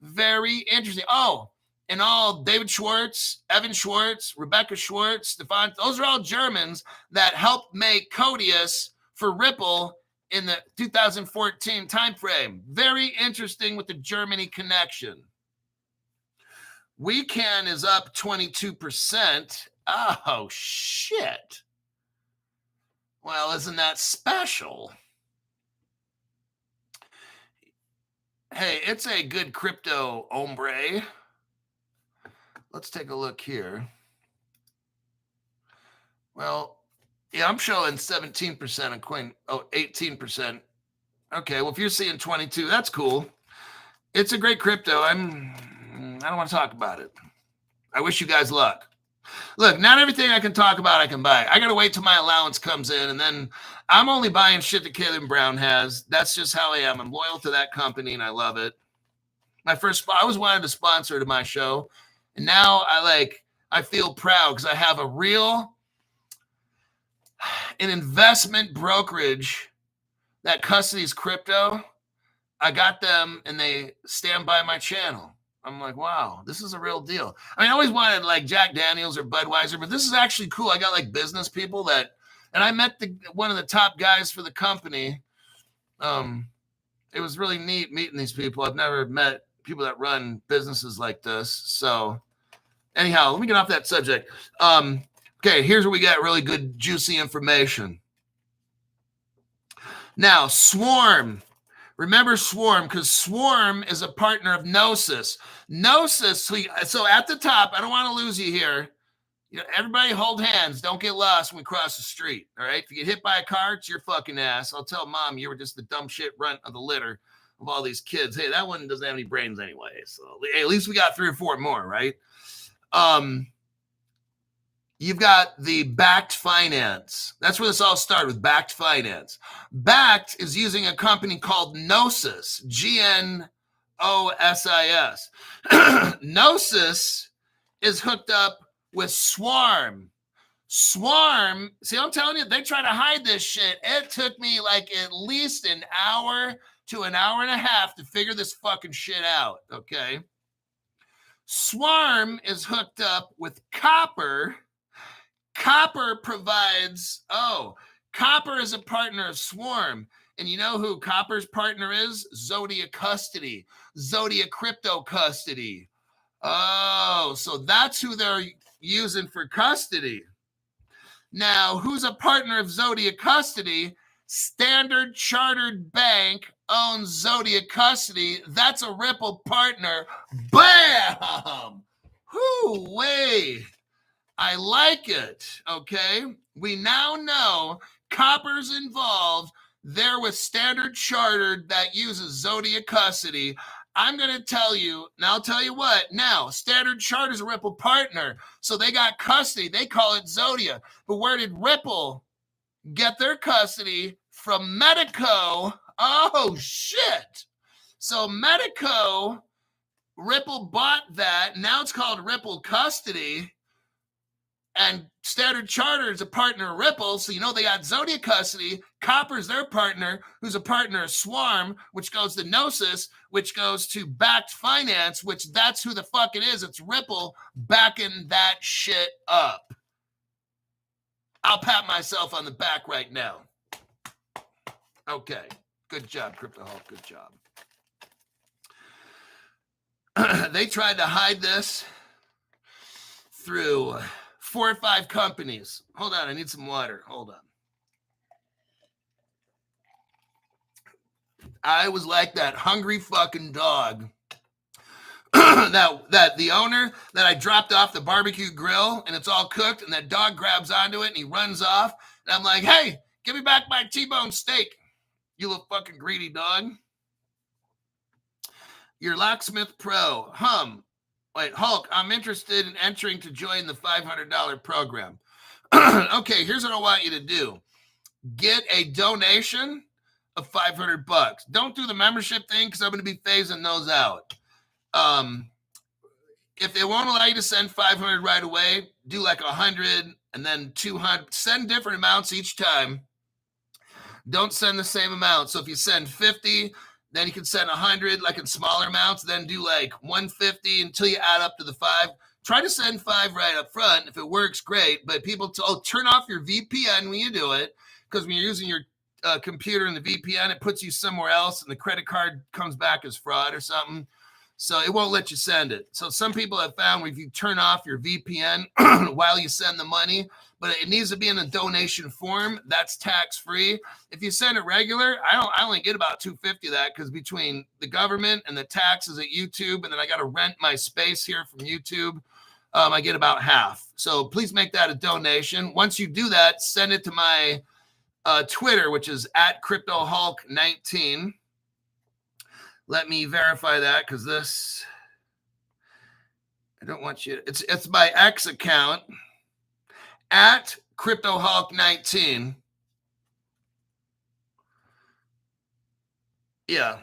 Very interesting. Oh, and all David Schwartz, Evan Schwartz, Rebecca Schwartz, Stefan, those are all Germans that helped make Codius for Ripple in the 2014 timeframe. Very interesting with the Germany connection. Weekend is up 22%. Oh, shit. Well, isn't that special? Hey, it's a good crypto, hombre. Let's take a look here. Well, yeah, I'm showing 17% on Coin. Oh, 18%. Okay, well, if you're seeing 22, that's cool. It's a great crypto. I don't want to talk about it. I wish you guys luck. Look, not everything I can talk about I can buy. I got to wait till my allowance comes in, and then I'm only buying shit that Caleb Brown has. That's just how I am. I'm loyal to that company, and I love it. I was wanted to sponsor to my show, and now I feel proud because I have an investment brokerage that custodies crypto. I got them, and they stand by my channel. I'm like, wow, this is a real deal. I mean, I always wanted like Jack Daniels or Budweiser, but this is actually cool. I got like business people and I met one of the top guys for the company. It was really neat meeting these people. I've never met people that run businesses like this. So anyhow, let me get off that subject. Okay, here's where we got really good, juicy information. Now, Swarm. Remember Swarm, because Swarm is a partner of Gnosis. Gnosis, so at the top, I don't want to lose you here. You know, everybody hold hands. Don't get lost when we cross the street, all right? If you get hit by a car, it's your fucking ass. I'll tell mom you were just the dumb shit runt of the litter of all these kids. Hey, that one doesn't have any brains anyway. So at least we got 3 or 4 more, right? You've got the backed finance. That's where this all started, with backed finance. Backed is using a company called Gnosis, Gnosis. Gnosis is hooked up with Swarm. Swarm, see, I'm telling you, they try to hide this shit. It took me like at least an hour to an hour and a half to figure this fucking shit out, okay? Swarm is hooked up with Copper. Copper provides, Copper is a partner of Swarm. And you know who Copper's partner is? Zodia Custody, Zodia Crypto Custody. Oh, so that's who they're using for custody. Now, who's a partner of Zodia Custody? Standard Chartered Bank owns Zodia Custody. That's a Ripple partner. Bam! Hoo-wee! I like it, okay? We now know Copper's involved. They're with Standard Chartered that uses Zodia Custody. I'm going to tell you, and I'll tell you what, now, Standard Chartered's a Ripple partner, so they got custody. They call it Zodia. But where did Ripple get their custody? From Medico. Oh, shit. So Medico, Ripple bought that. Now it's called Ripple Custody. And Standard Chartered is a partner of Ripple, so you know they got Zodia Custody. Copper's their partner, who's a partner of Swarm, which goes to Gnosis, which goes to Backed Finance, which that's who the fuck it is. It's Ripple backing that shit up. I'll pat myself on the back right now. Okay, good job, Crypto Hulk, good job. They tried to hide this through 4 or 5 companies. Hold on, I need some water. Hold on. I was like that hungry fucking dog that the owner that I dropped off the barbecue grill and it's all cooked and that dog grabs onto it and he runs off. And I'm like, hey, give me back my T-bone steak, you little fucking greedy dog. Your Locksmith Pro, Wait, Hulk, I'm interested in entering to join the $500 program. Okay, here's what I want you to do. Get a donation of $500. Don't do the membership thing because I'm going to be phasing those out. If they won't allow you to send 500 right away, do like 100 and then 200. Send different amounts each time. Don't send the same amount. So if you send 50, then you can send 100 like in smaller amounts, then do like 150 until you add up to the 5. Try to send 5 right up front. If it works, great. But people turn off your VPN when you do it, because when you're using your computer in the VPN, it puts you somewhere else and the credit card comes back as fraud or something. So it won't let you send it. So some people have found if you turn off your VPN while you send the money, but it needs to be in a donation form, that's tax-free. If you send it regular, I only get about $250 of that, because between the government and the taxes at YouTube, and then I got to rent my space here from YouTube, I get about half. So please make that a donation. Once you do that, send it to my Twitter, which is @CryptoHulk19. Let me verify that, because this, I don't want you, it's my X account, @CryptoHulk19. Yeah.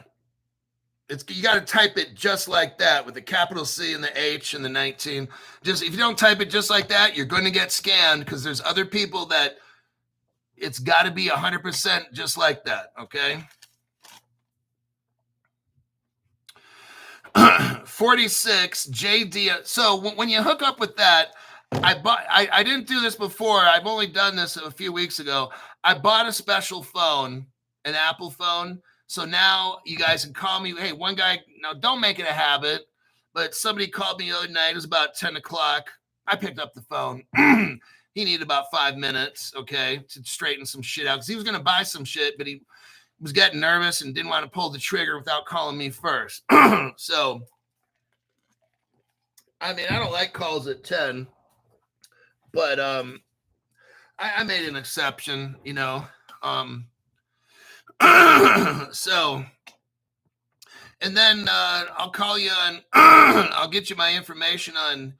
You got to type it just like that with the capital C and the H and the 19. Just if you don't type it just like that, you're going to get scanned, because there's other people that it's got to be 100% just like that. Okay. 46 JD. So when you hook up with that, I didn't do this before. I've only done this a few weeks ago. I bought a special phone, an Apple phone. So now you guys can call me. Hey, one guy, now don't make it a habit, but somebody called me the other night. It was about 10 o'clock. I picked up the phone. He needed about 5 minutes, okay, to straighten some shit out, because he was going to buy some shit, but he was getting nervous and didn't want to pull the trigger without calling me first. So, I mean, I don't like calls at 10, but I made an exception, you know. So, and then I'll call you on, I'll get you my information on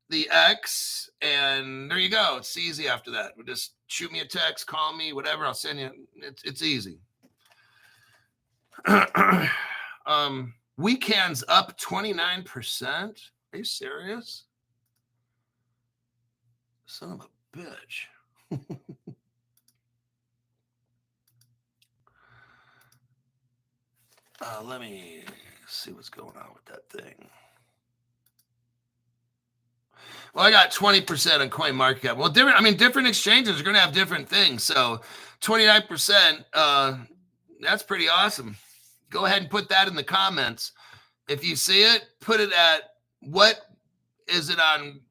the X, and there you go. It's easy after that. Just shoot me a text, call me, whatever. I'll send you. It's easy. Weekends up 29%. Are you serious? Son of a bitch. Let me see what's going on with that thing. Well, I got 20% on CoinMarketCap. Well, different exchanges are going to have different things. So 29%, that's pretty awesome. Go ahead and put that in the comments. If you see it, put it at, what is it on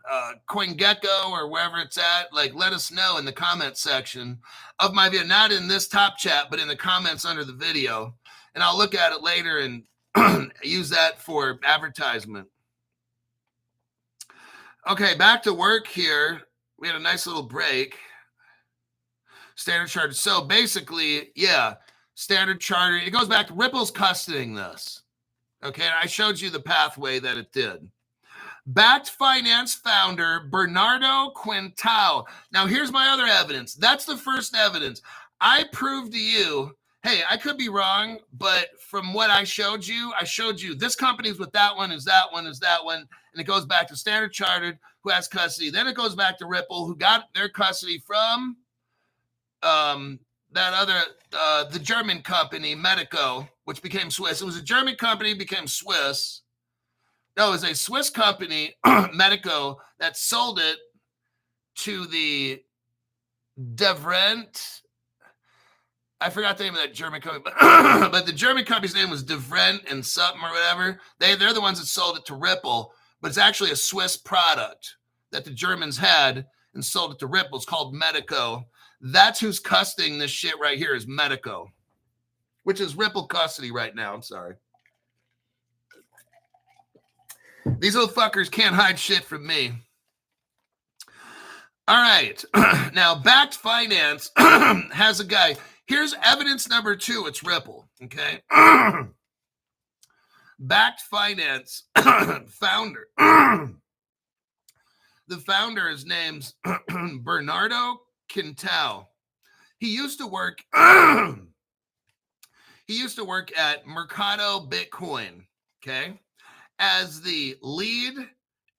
CoinGecko or wherever it's at? Like, let us know in the comment section of my video, not in this top chat, but in the comments under the video. And I'll look at it later and use that for advertisement. Okay, back to work here. We had a nice little break. Standard Chartered. So basically, yeah, Standard Chartered. It goes back to Ripple's custodying this. Okay, and I showed you the pathway that it did. Backed Finance founder Bernardo Quintao. Now, here's my other evidence. That's the first evidence. I proved to you, hey, I could be wrong, but from what I showed you this company's with that one, is that one, is that one. And it goes back to Standard Chartered, who has custody. Then it goes back to Ripple, who got their custody from that other, the German company, Medico, which became Swiss. It was a German company, became Swiss. No, it was a Swiss company, Medico, that sold it to the Devrent. I forgot the name of that German company, but the German company's name was Devrent and something or whatever. They're the ones that sold it to Ripple, but it's actually a Swiss product that the Germans had and sold it to Ripple. It's called Medico. That's who's custodying this shit right here, is Medico, which is Ripple custody right now. I'm sorry. These little fuckers can't hide shit from me. All right. Now, Backed Finance has a guy. Here's evidence number 2. It's Ripple. Okay. Backed Finance founder. The founder is named Bernardo Quintal. He used to work at Mercado Bitcoin, okay, as the lead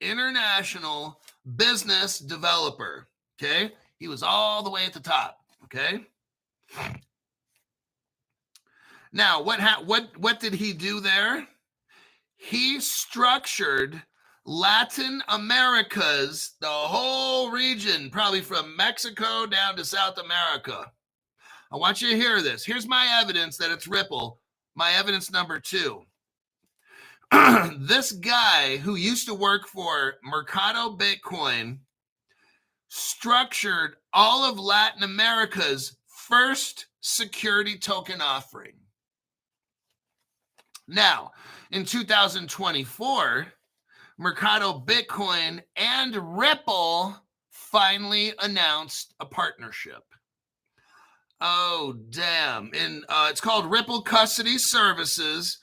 international business developer, okay? He was all the way at the top, okay? Now, what did he do there? He structured Latin America's, the whole region, probably from Mexico down to South America. I want you to hear this. Here's my evidence that it's Ripple. My evidence number 2. This guy who used to work for Mercado Bitcoin structured all of Latin America's first security token offering. Now, in 2024, Mercado Bitcoin and Ripple finally announced a partnership. Oh, damn. And it's called Ripple Custody Services.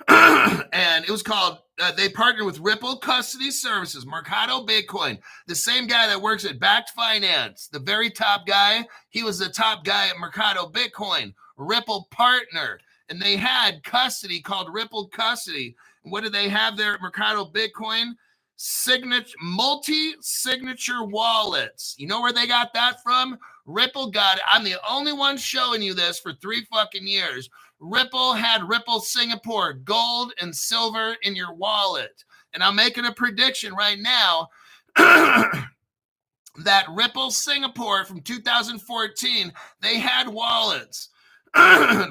And it was called, they partnered with Ripple Custody Services, Mercado Bitcoin, the same guy that works at Backed Finance, the very top guy. He was the top guy at Mercado Bitcoin, Ripple partner. And they had custody called Ripple Custody. And what did they have there at Mercado Bitcoin? Multi-signature wallets. You know where they got that from? Ripple got it. I'm the only one showing you this for 3 fucking years. Ripple had Ripple Singapore gold and silver in your wallet. And I'm making a prediction right now that Ripple Singapore from 2014, they had wallets.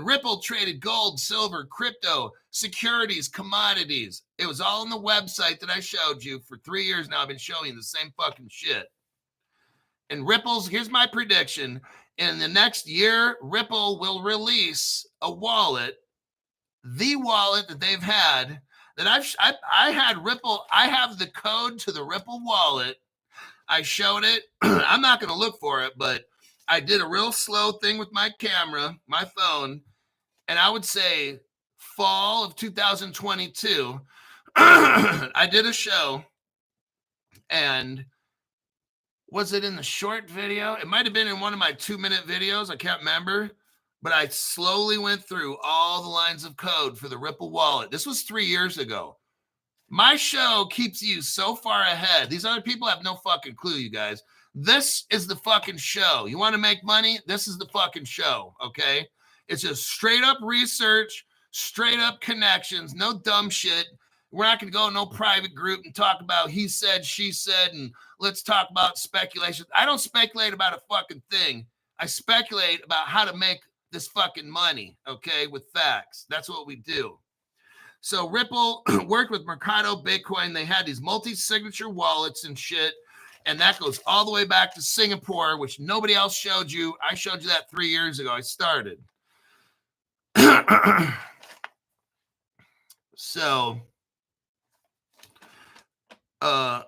Ripple traded gold, silver, crypto, securities, commodities. It was all on the website that I showed you for 3 years now. I've been showing you the same fucking shit. And Ripple's, here's my prediction. In the next year, Ripple will release a wallet, the wallet that they've had, that I had Ripple. I have the code to the Ripple wallet. I showed it. I'm not going to look for it, but I did a real slow thing with my camera, my phone, and I would say fall of 2022, I did a show, and was it in the short video? It might have been in one of my 2-minute videos. I can't remember, but I slowly went through all the lines of code for the Ripple wallet. This was 3 years ago. My show keeps you so far ahead. These other people have no fucking clue, you guys. This is the fucking show. You want to make money? This is the fucking show, okay? It's just straight up research, straight up connections, no dumb shit. We're not going to go in no private group and talk about he said, she said, and let's talk about speculation. I don't speculate about a fucking thing. I speculate about how to make this fucking money, okay, with facts. That's what we do. So Ripple worked with Mercado Bitcoin. They had these multi-signature wallets and shit. And that goes all the way back to Singapore, which nobody else showed you. I showed you that 3 years ago. I started. So, I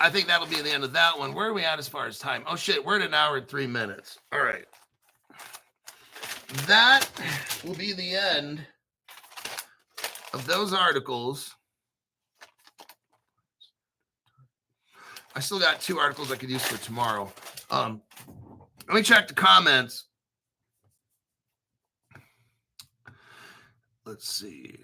think that'll be the end of that one. Where are we at as far as time? Oh, shit. We're at 1 hour and 3 minutes. All right. That will be the end of those articles. I still got 2 articles I could use for tomorrow. Let me check the comments. Let's see.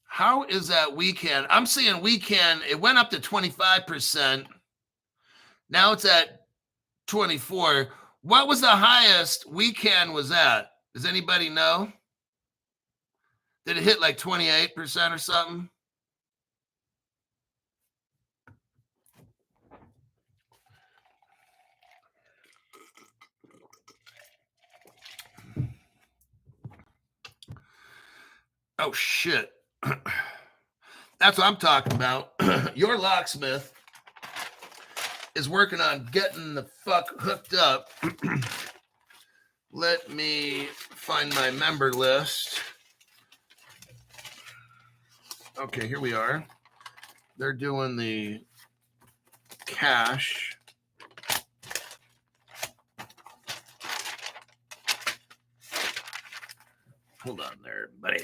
How is that weekend? I'm seeing weekend. It went up to 25%. Now it's at 24. What was the highest weekend was at? Does anybody know? Did it hit like 28% or something? Oh, shit. That's what I'm talking about. Your locksmith is working on getting the fuck hooked up. Let me find my member list. Okay, here we are. They're doing the cash. Hold on there, buddy.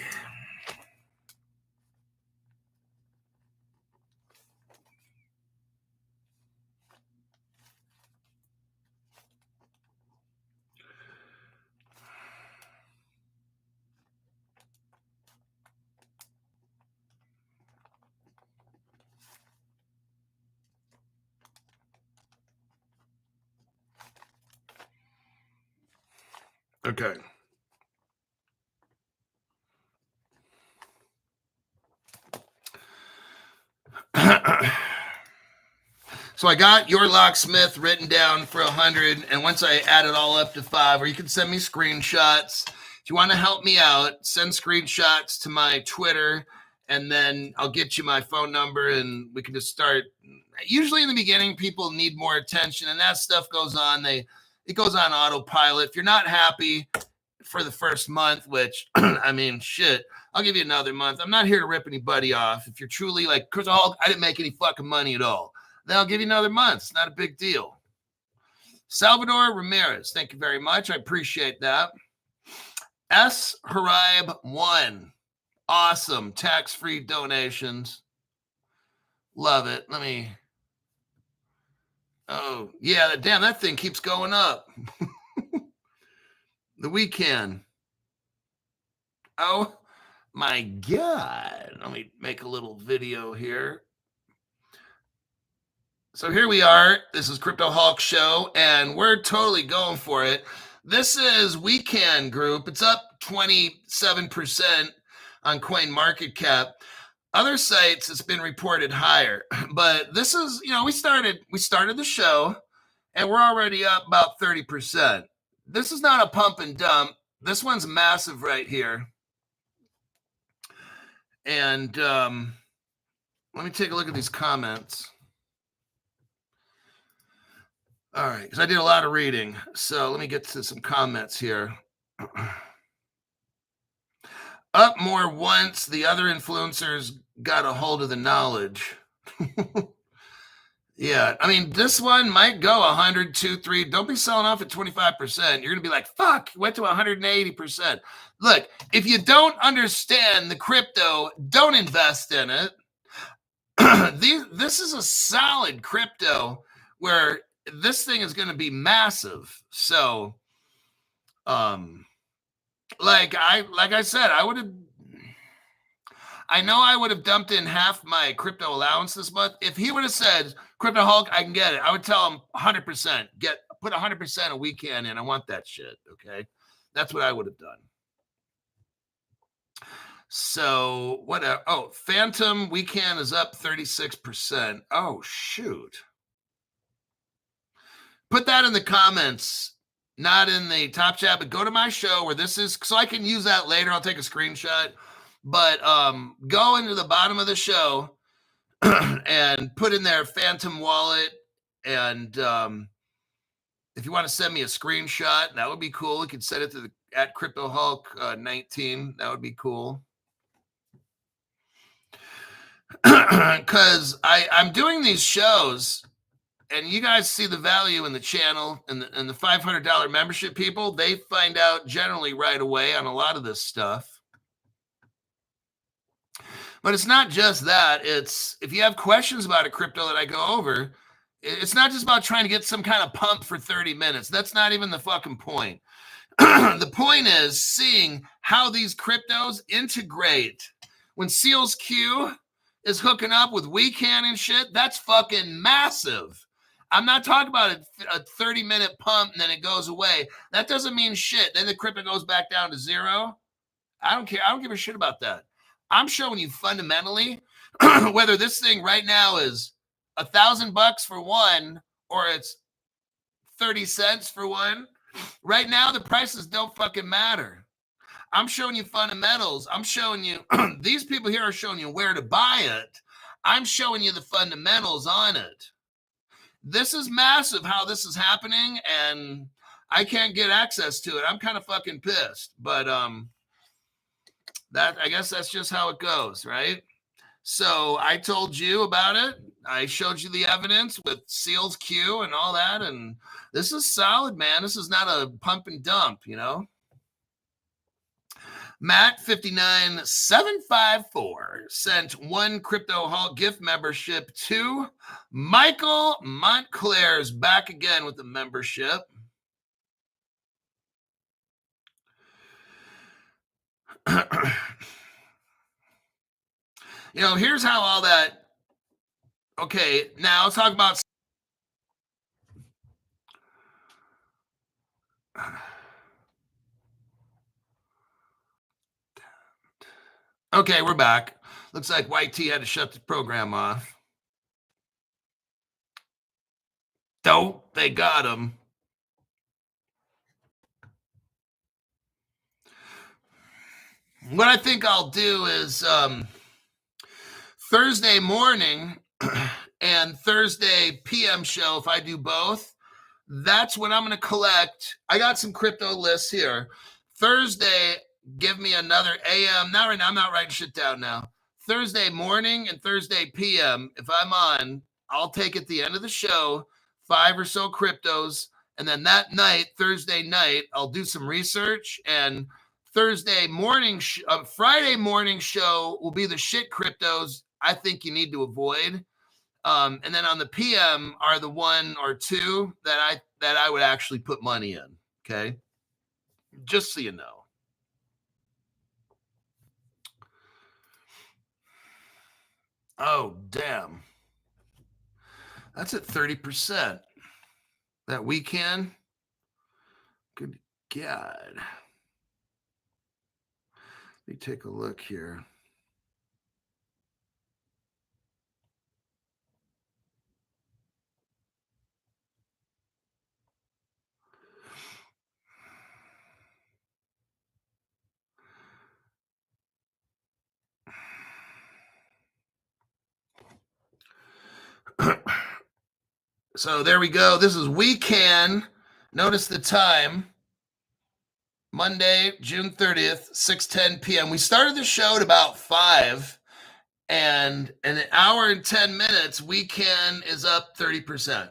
Okay. So I got your locksmith written down for 100, and once I add it all up to 5, or you can send me screenshots. If you want to help me out, send screenshots to my Twitter, and then I'll get you my phone number, and we can just start. Usually in the beginning, people need more attention, and that stuff goes on. It goes on autopilot. If you're not happy for the first month, which, I mean, shit, I'll give you another month. I'm not here to rip anybody off. If you're truly like, Chris Hall, I didn't make any fucking money at all, then I'll give you another month. It's not a big deal. Salvador Ramirez, thank you very much. I appreciate that. S. Harib 1. Awesome. Tax-free donations. Love it. Let me. Oh, yeah. Damn, that thing keeps going up. The weekend. Oh, my God. Let me make a little video here. So here we are. This is Crypto Hulk Show, and we're totally going for it. This is Weekend Group. It's up 27% on CoinMarketCap. Other sites, it's been reported higher, but this is, we started the show, and we're already up about 30%. This is not a pump and dump. This one's massive right here. And let me take a look at these comments. All right, because I did a lot of reading. So let me get to some comments here. Up more once the other influencers got a hold of the knowledge. Yeah, I mean, this one might go 100, 2, 3. Don't be selling off at 25%. You're going to be like, fuck, went to 180%. Look, if you don't understand the crypto, don't invest in it. This is a solid crypto where this thing is going to be massive. So, like I said, I would have dumped in half my crypto allowance this month. If he would have said, Crypto Hulk, I can get it, I would tell him 100%. Put 100% a weekend in. I want that shit. Okay. That's what I would have done. So what? Phantom weekend is up 36%. Oh, shoot. Put that in the comments, not in the top chat, but go to my show where this is, so I can use that later. I'll take a screenshot. But go into the bottom of the show and put in there Phantom Wallet. And if you want to send me a screenshot, that would be cool. You could send it to at Crypto Hulk 19. That would be cool. Because I'm doing these shows, and you guys see the value in the channel, and the $500 membership people, they find out generally right away on a lot of this stuff. But it's not just that. It's, if you have questions about a crypto that I go over, it's not just about trying to get some kind of pump for 30 minutes. That's not even the fucking point. The point is seeing how these cryptos integrate. When Seals Q is hooking up with Wecan and shit, that's fucking massive. I'm not talking about a 30-minute pump and then it goes away. That doesn't mean shit. Then the crypto goes back down to zero. I don't care. I don't give a shit about that. I'm showing you fundamentally whether this thing right now is $1,000 for one or it's 30 cents for one. Right now, the prices don't fucking matter. I'm showing you fundamentals. I'm showing you, these people here are showing you where to buy it. I'm showing you the fundamentals on it. This is massive how this is happening, and I can't get access to it. I'm kind of fucking pissed, but I guess that's just how it goes, right? So I told you about it. I showed you the evidence with Seals Q and all that, and this is solid, man. This is not a pump and dump, Matt59754 sent one Crypto Hall gift membership to Michael Montclair's back again with the membership. Here's how all that. Okay, now let's talk about. Okay, we're back. Looks like YT had to shut the program off. Dope, they got him. What I think I'll do is Thursday morning and Thursday PM show, if I do both, that's when I'm going to collect. I got some crypto lists here. Thursday, give me another AM. Not right now. I'm not writing shit down now. Thursday morning and Thursday PM, if I'm on, I'll take at the end of the show 5 or so cryptos. And then that night, Thursday night, I'll do some research. And Thursday morning, Friday morning show will be the shit cryptos I think you need to avoid. And then on the PM are the 1 or 2 that I would actually put money in. Okay. Just so you know. Oh, damn. That's at 30%. That weekend. Good God. Let me take a look here. So there we go. This is weekend. Notice the time. Monday, June 30th, 6:10 p.m. We started the show at about 5, and in an hour and 10 minutes, weekend is up 30%.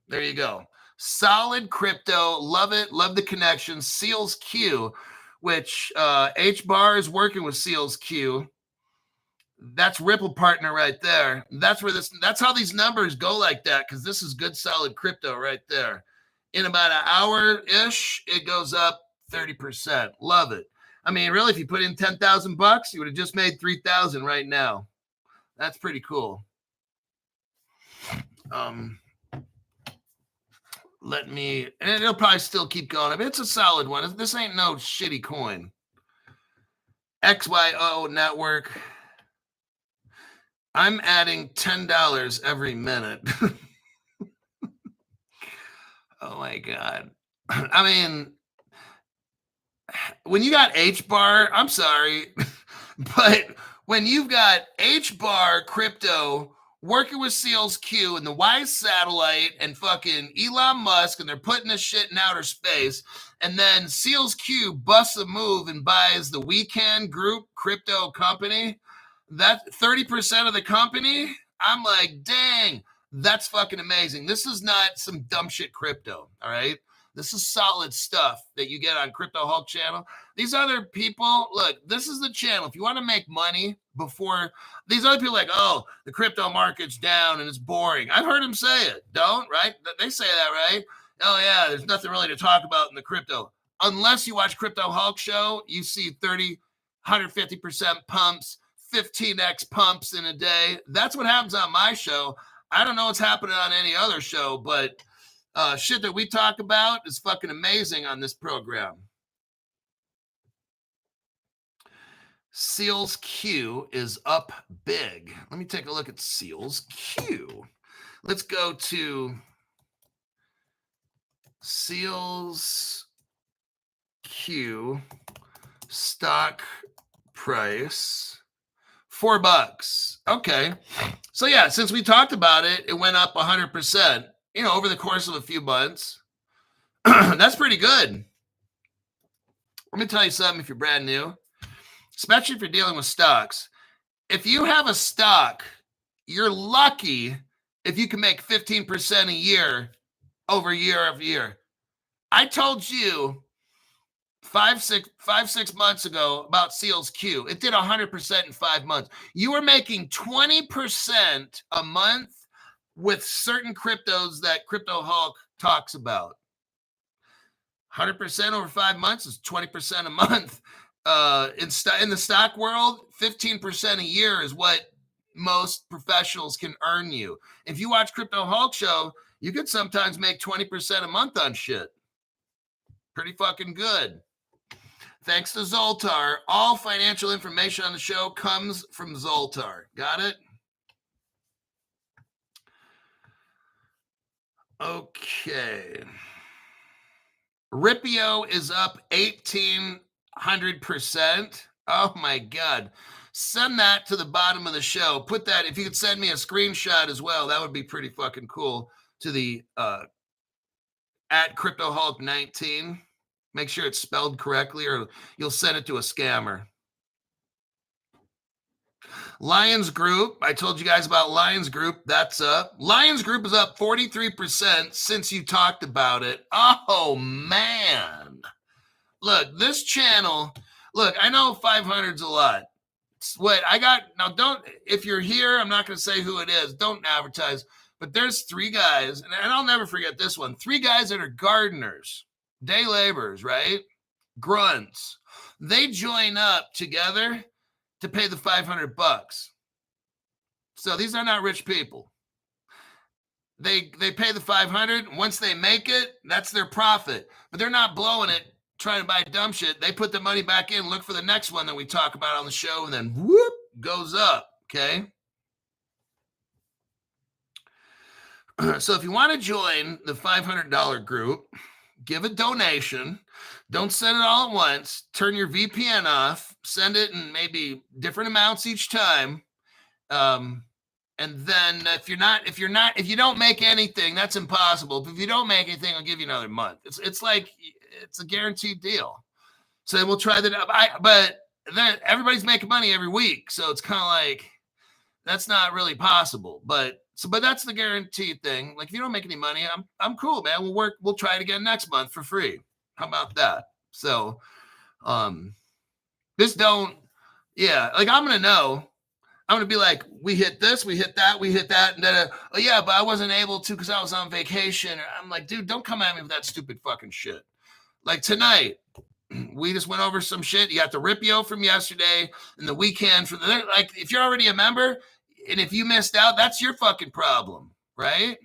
There you go. Solid crypto. Love it. Love the connection. Seals Q, which HBAR is working with Seals Q. That's Ripple partner right there. That's how these numbers go like that, because this is good, solid crypto right there. In about an hour-ish, it goes up 30%. Love it. I mean, really, if you put in $10,000, you would have just made 3,000 right now. That's pretty cool. And it'll probably still keep going. I mean, it's a solid one. This ain't no shitty coin. XYO network. I'm adding $10 every minute. Oh my God. I mean, when you got HBAR, I'm sorry, but when you've got HBAR crypto working with Seals Q and the Wise Satellite and fucking Elon Musk, and they're putting this shit in outer space, and then Seals Q busts a move and buys the Weekend Group crypto company, that 30% of the company, I'm like, dang, that's fucking amazing. This is not some dumb shit crypto, all right? This is solid stuff that you get on Crypto Hulk channel. These other people, look, this is the channel. If you want to make money before, these other people are like, oh, the crypto market's down and it's boring. I've heard them say it. Don't, right? They say that, right? Oh, yeah, there's nothing really to talk about in the crypto. Unless you watch Crypto Hulk show, you see 30, 150% pumps, 15x pumps in a day. That's what happens on my show. I don't know what's happening on any other show, but shit that we talk about is fucking amazing on this program. Seals Q is up big. Let me take a look at Seals Q. Let's go to Seals Q stock price. $4. Okay. So yeah, since we talked about it, it went up 100%, over the course of a few months. That's pretty good. Let me tell you something if you're brand new, especially if you're dealing with stocks. If you have a stock, you're lucky if you can make 15% a year over year. I told you six months ago about Seals Q. It did 100% in 5 months. You were making 20% a month with certain cryptos that Crypto Hulk talks about. 100% over 5 months is 20% a month. In the stock world, 15% a year is what most professionals can earn you. If you watch Crypto Hulk show, you could sometimes make 20% a month on shit. Pretty fucking good. Thanks to Zoltar. All financial information on the show comes from Zoltar. Got it? Okay. Ripio is up 1,800%. Oh my God. Send that to the bottom of the show. Put that, if you could send me a screenshot as well, that would be pretty fucking cool, to the at CryptoHulk19. Make sure it's spelled correctly or you'll send it to a scammer. Lions Group. I told you guys about Lions Group. That's up. Lions Group is up 43% since you talked about it. Oh, man. Look, this channel, look, I know 500's a lot. What I got, now don't, if you're here, I'm not going to say who it is. Don't advertise. But there's 3 guys, and I'll never forget this one. 3 guys that are gardeners, day laborers, right? Grunts. They join up together to pay the $500. So these are not rich people. They pay the $500. Once they make it, that's their profit. But they're not blowing it trying to buy dumb shit. They put the money back in, look for the next one that we talk about on the show, and then whoop, goes up. Okay. So if you want to join the $500 group, give a donation. Don't send it all at once. Turn your VPN off. Send it in maybe different amounts each time. And then if you don't make anything, that's impossible. But if you don't make anything, I'll give you another month. It's like, it's a guaranteed deal. So then we'll try that. But then everybody's making money every week. So it's kind of like, that's not really possible. But that's the guaranteed thing. Like if you don't make any money, I'm cool, man. We'll try it again next month for free. How about that? So, like I'm going to know. I'm going to be like, we hit this, we hit that, and then, oh yeah, but I wasn't able to because I was on vacation. I'm like, dude, don't come at me with that stupid fucking shit. Like tonight, we just went over some shit. You got the Ripio from yesterday and the weekend from like, if you're already a member and if you missed out, that's your fucking problem, right?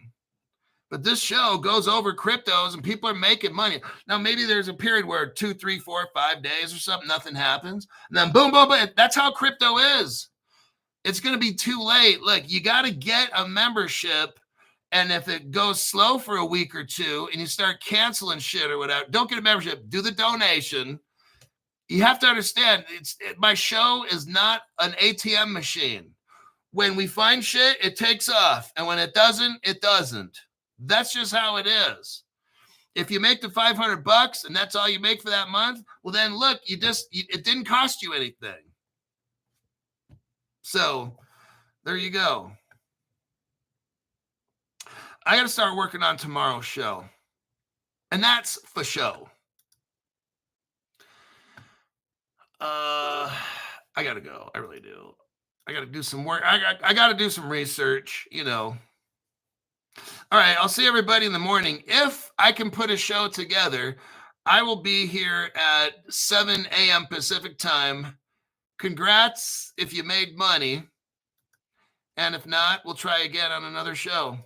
But this show goes over cryptos and people are making money. Now, maybe there's a period where 2, 3, 4, 5 days or something, nothing happens. And then boom, boom, boom. That's how crypto is. It's going to be too late. Look, you got to get a membership. And if it goes slow for a week or two and you start canceling shit or whatever, don't get a membership. Do the donation. You have to understand, my show is not an ATM machine. When we find shit, it takes off. And when it doesn't, it doesn't. That's just how it is. If you make the $500 and that's all you make for that month, well then look, it didn't cost you anything. So there you go. I got to start working on tomorrow's show. And that's for show. I got to go. I really do. I got to do some work. I got to do some research, All right. I'll see everybody in the morning. If I can put a show together, I will be here at 7 a.m. Pacific time. Congrats if you made money. And if not, we'll try again on another show.